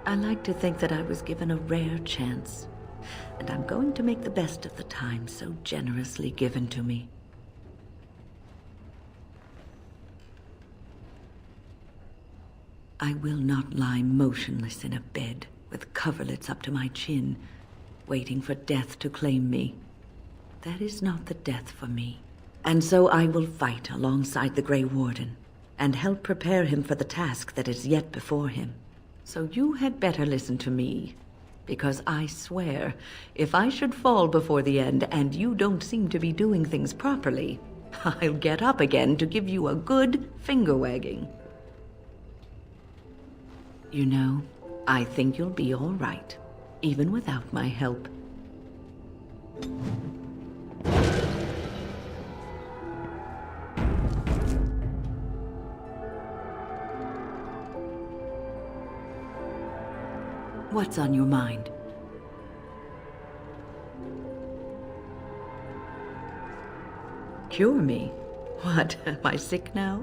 I like to think that I was given a rare chance, and I'm going to make the best of the time so generously given to me. I will not lie motionless in a bed with coverlets up to my chin, waiting for death to claim me. That is not the death for me. And so I will fight alongside the Grey Warden, and help prepare him for the task that is yet before him. So you had better listen to me, because I swear, if I should fall before the end and you don't seem to be doing things properly, I'll get up again to give you a good finger-wagging. You know, I think you'll be all right, even without my help. What's on your mind? Cure me? What, am I sick now?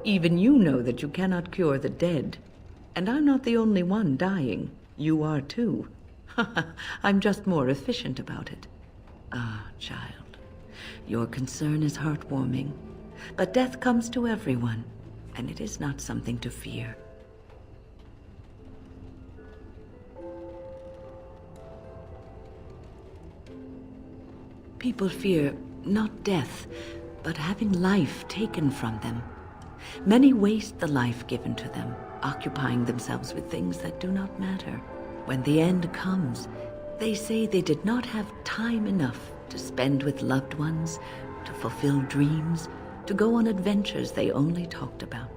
Even you know that you cannot cure the dead. And I'm not the only one dying. You are too. I'm just more efficient about it. Ah, child. Your concern is heartwarming. But death comes to everyone. and it is not something to fear. People fear not death, but having life taken from them. Many waste the life given to them, occupying themselves with things that do not matter. When the end comes, they say they did not have time enough to spend with loved ones, to fulfill dreams, to go on adventures they only talked about.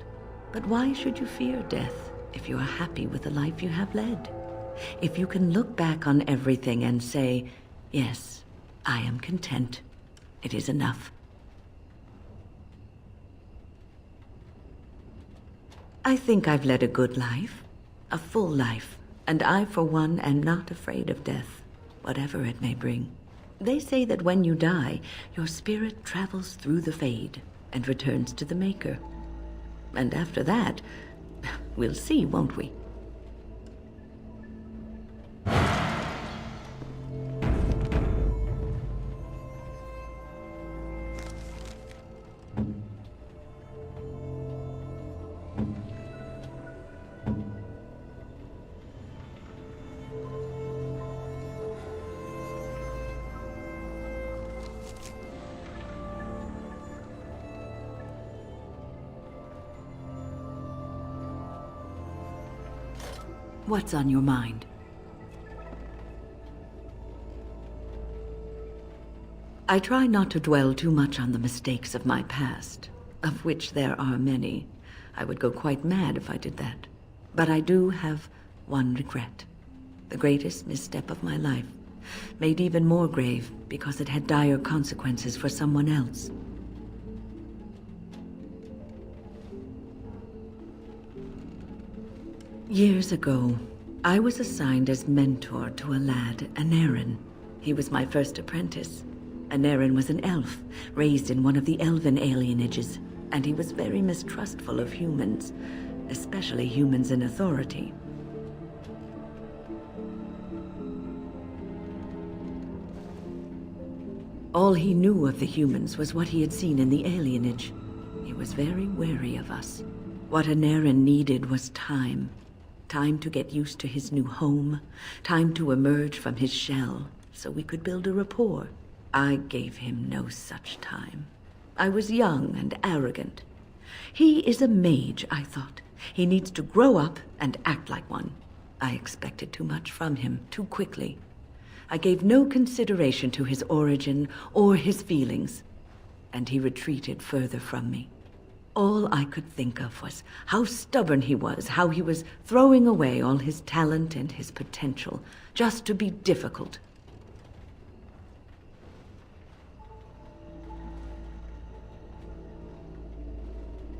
But why should you fear death if you are happy with the life you have led? If you can look back on everything and say, yes, I am content, it is enough. I think I've led a good life, a full life, and I, for one, am not afraid of death, whatever it may bring. They say that when you die, your spirit travels through the Fade and returns to the Maker. And after that, we'll see, won't we? What's on your mind? I try not to dwell too much on the mistakes of my past, of which there are many. I would go quite mad if I did that. But I do have one regret. The greatest misstep of my life, made even more grave because it had dire consequences for someone else. Years ago, I was assigned as mentor to a lad, Anaren. He was my first apprentice. Anaren was an elf, raised in one of the elven alienages, and he was very mistrustful of humans, especially humans in authority. All he knew of the humans was what he had seen in the alienage. He was very wary of us. What Anaren needed was time. Time to get used to his new home, time to emerge from his shell, so we could build a rapport. I gave him no such time. I was young and arrogant. He is a mage, I thought. He needs to grow up and act like one. I expected too much from him, too quickly. I gave no consideration to his origin or his feelings, and he retreated further from me. All I could think of was how stubborn he was, how he was throwing away all his talent and his potential, just to be difficult.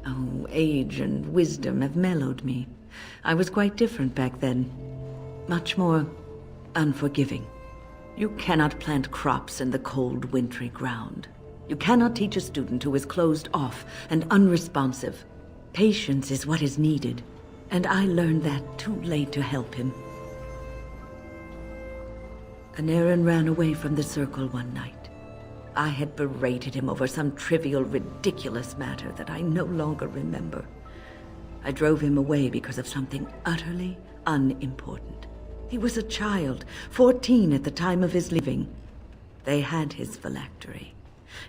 Oh, age and wisdom have mellowed me. I was quite different back then. Much more unforgiving. You cannot plant crops in the cold, wintry ground. You cannot teach a student who is closed off and unresponsive. Patience is what is needed, and I learned that too late to help him. Anaren ran away from the circle one night. I had berated him over some trivial, ridiculous matter that I no longer remember. I drove him away because of something utterly unimportant. He was a child, 14 at the time of his leaving. They had his phylactery,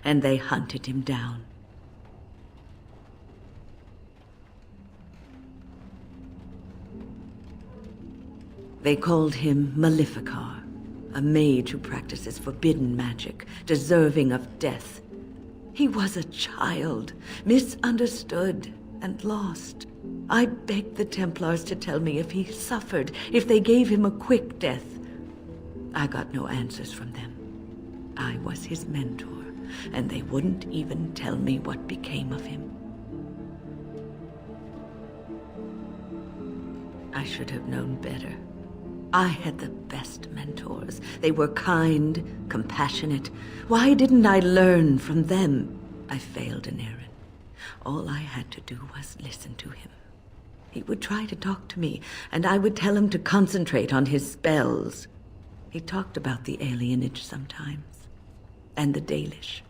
and they hunted him down. They called him Maleficar, a mage who practices forbidden magic, deserving of death. He was a child, misunderstood and lost. I begged the Templars to tell me if he suffered, if they gave him a quick death. I got no answers from them. I was his mentor, and they wouldn't even tell me what became of him. I should have known better. I had the best mentors. They were kind, compassionate. Why didn't I learn from them? I failed Anaren. All I had to do was listen to him. He would try to talk to me, and I would tell him to concentrate on his spells. He talked about the alienage sometimes, and the Dalish.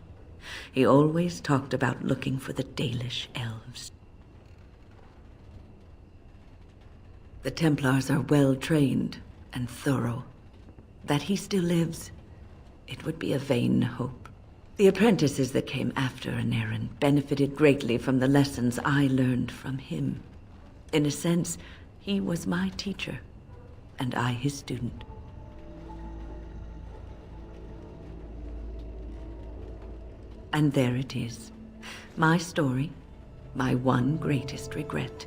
He always talked about looking for the Dalish elves. The Templars are well trained and thorough. That he still lives, it would be a vain hope. The apprentices that came after Anarin benefited greatly from the lessons I learned from him. In a sense, he was my teacher, and I his student. And there it is. My story, my one greatest regret.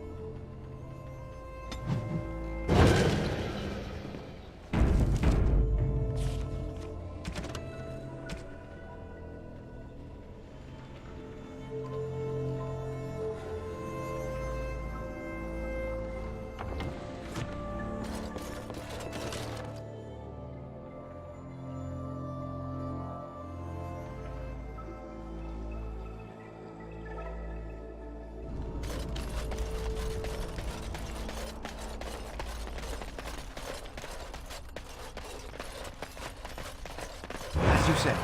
As you say.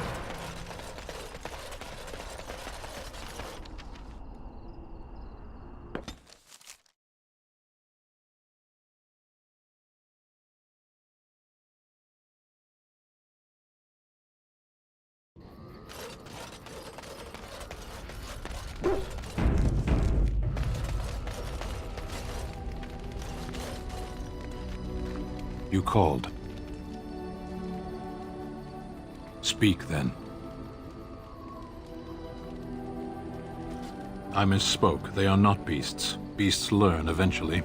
You called. Speak, then. I misspoke. They are not beasts. Beasts learn eventually.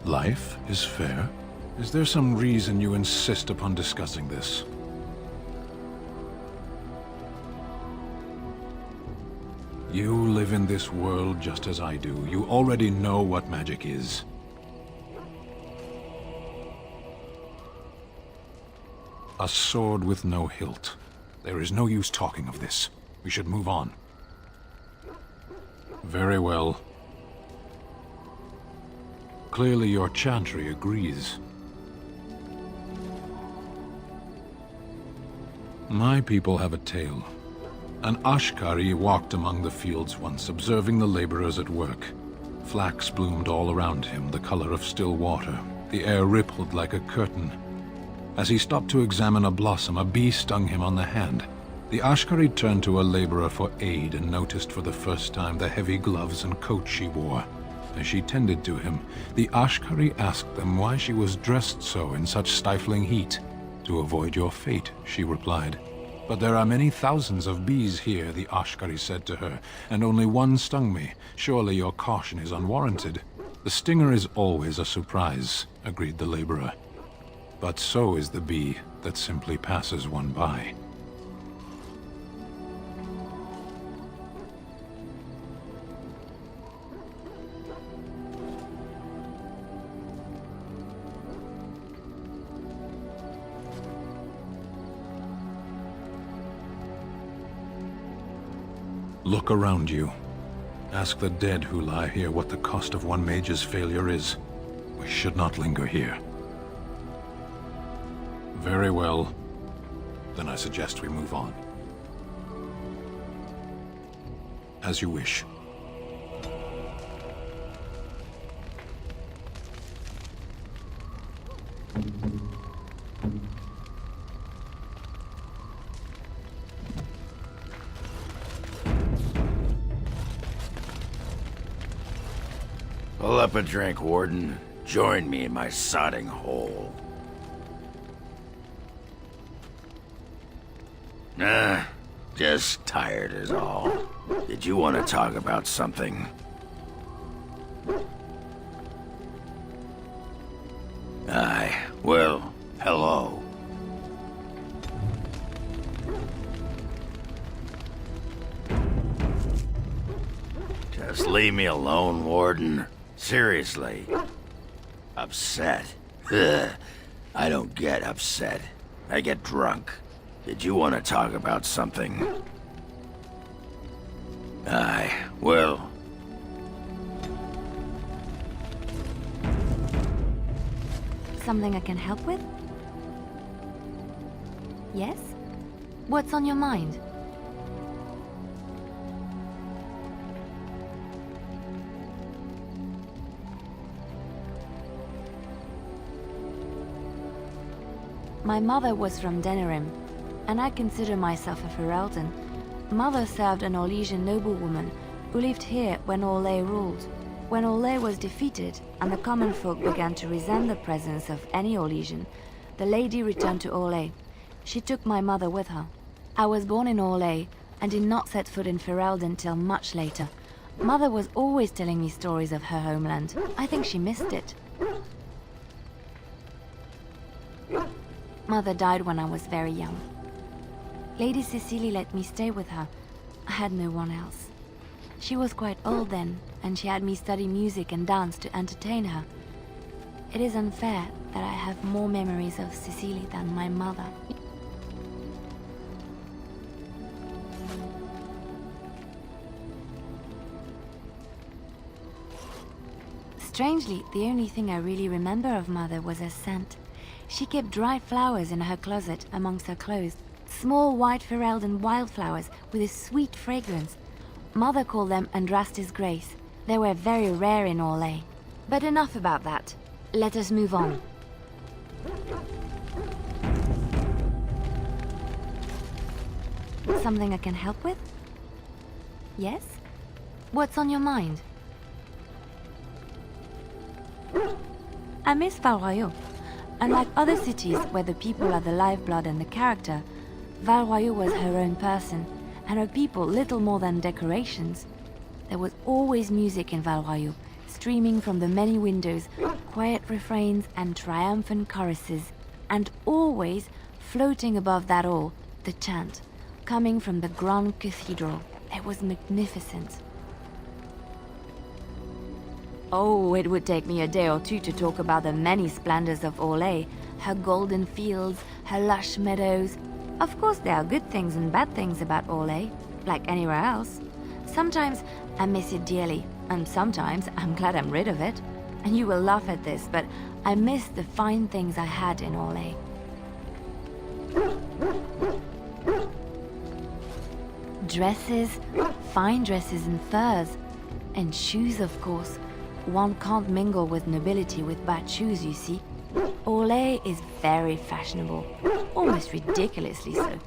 Life is fair? Is there some reason you insist upon discussing this? You live in this world just as I do. You already know what magic is. A sword with no hilt. There is no use talking of this. We should move on. Very well. Clearly your chantry agrees. My people have a tale. An Ashkari walked among the fields once, observing the laborers at work. Flax bloomed all around him, the color of still water. The air rippled like a curtain. As he stopped to examine a blossom, a bee stung him on the hand. The Ashkari turned to a laborer for aid and noticed for the first time the heavy gloves and coat she wore. As she tended to him, the Ashkari asked them why she was dressed so in such stifling heat. "To avoid your fate," she replied. "But there are many thousands of bees here," the Ashkari said to her, "and only one stung me. Surely your caution is unwarranted." "The stinger is always a surprise," agreed the laborer. "But so is the bee that simply passes one by." Look around you. Ask the dead who lie here what the cost of one mage's failure is. We should not linger here. Very well. Then I suggest we move on. As you wish. Pull up a drink, Warden. Join me in my sodding hole. Nah, just tired is all. Did you want to talk about something? Aye, well, hello. Just leave me alone, Warden. Seriously. Upset? Ugh. I don't get upset. I get drunk. Did you want to talk about something? Aye, well... Something I can help with? Yes? What's on your mind? My mother was from Denerim, and I consider myself a Ferelden. Mother served an Orlesian noblewoman who lived here when Orlais ruled. When Orlais was defeated and the common folk began to resent the presence of any Orlesian, the lady returned to Orlais. She took my mother with her. I was born in Orlais and did not set foot in Ferelden till much later. Mother was always telling me stories of her homeland. I think she missed it. Mother died when I was very young. Lady Cecily let me stay with her. I had no one else. She was quite old then, and she had me study music and dance to entertain her. It is unfair that I have more memories of Cecily than my mother. Strangely, the only thing I really remember of Mother was her scent. She kept dried flowers in her closet amongst her clothes. Small white Ferelden wildflowers with a sweet fragrance. Mother called them Andrastis Grace. They were very rare in Orlais. But enough about that. Let us move on. Something I can help with? Yes? What's on your mind? I miss Val Royeaux. Unlike other cities where the people are the lifeblood and the character, Val Royeaux was her own person, and her people little more than decorations. There was always music in Val Royeaux, streaming from the many windows, quiet refrains and triumphant choruses, and always, floating above that all, the chant, coming from the Grand Cathedral. It was magnificent. Oh, it would take me a day or two to talk about the many splendors of Orlais, her golden fields, her lush meadows. Of course, there are good things and bad things about Orlais, like anywhere else. Sometimes I miss it dearly, and sometimes I'm glad I'm rid of it. And you will laugh at this, but I miss the fine things I had in Orlais. Dresses, fine dresses and furs, and shoes, of course. One can't mingle with nobility with bad shoes, you see. Orlais is very fashionable, almost ridiculously so.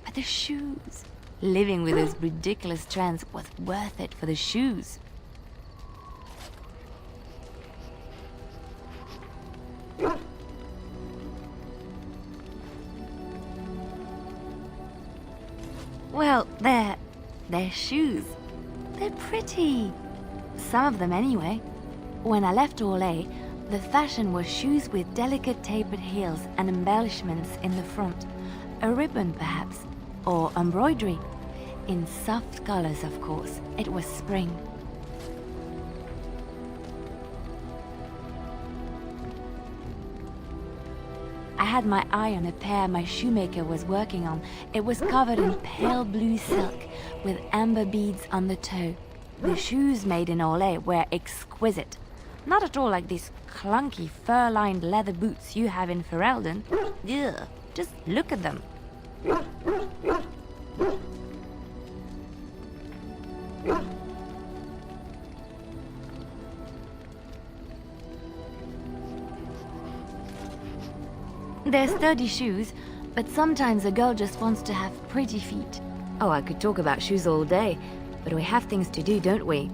But the shoes, living with those ridiculous trends was worth it for the shoes. Well, they're shoes. They're pretty. Some of them anyway. When I left Orlais, the fashion was shoes with delicate tapered heels and embellishments in the front. A ribbon, perhaps, or embroidery. In soft colors, of course. It was spring. I had my eye on a pair my shoemaker was working on. It was covered in pale blue silk with amber beads on the toe. The shoes made in Orlais were exquisite. Not at all like these clunky fur-lined leather boots you have in Ferelden. Ugh, just look at them. They're sturdy shoes, but sometimes a girl just wants to have pretty feet. Oh, I could talk about shoes all day, but we have things to do, don't we?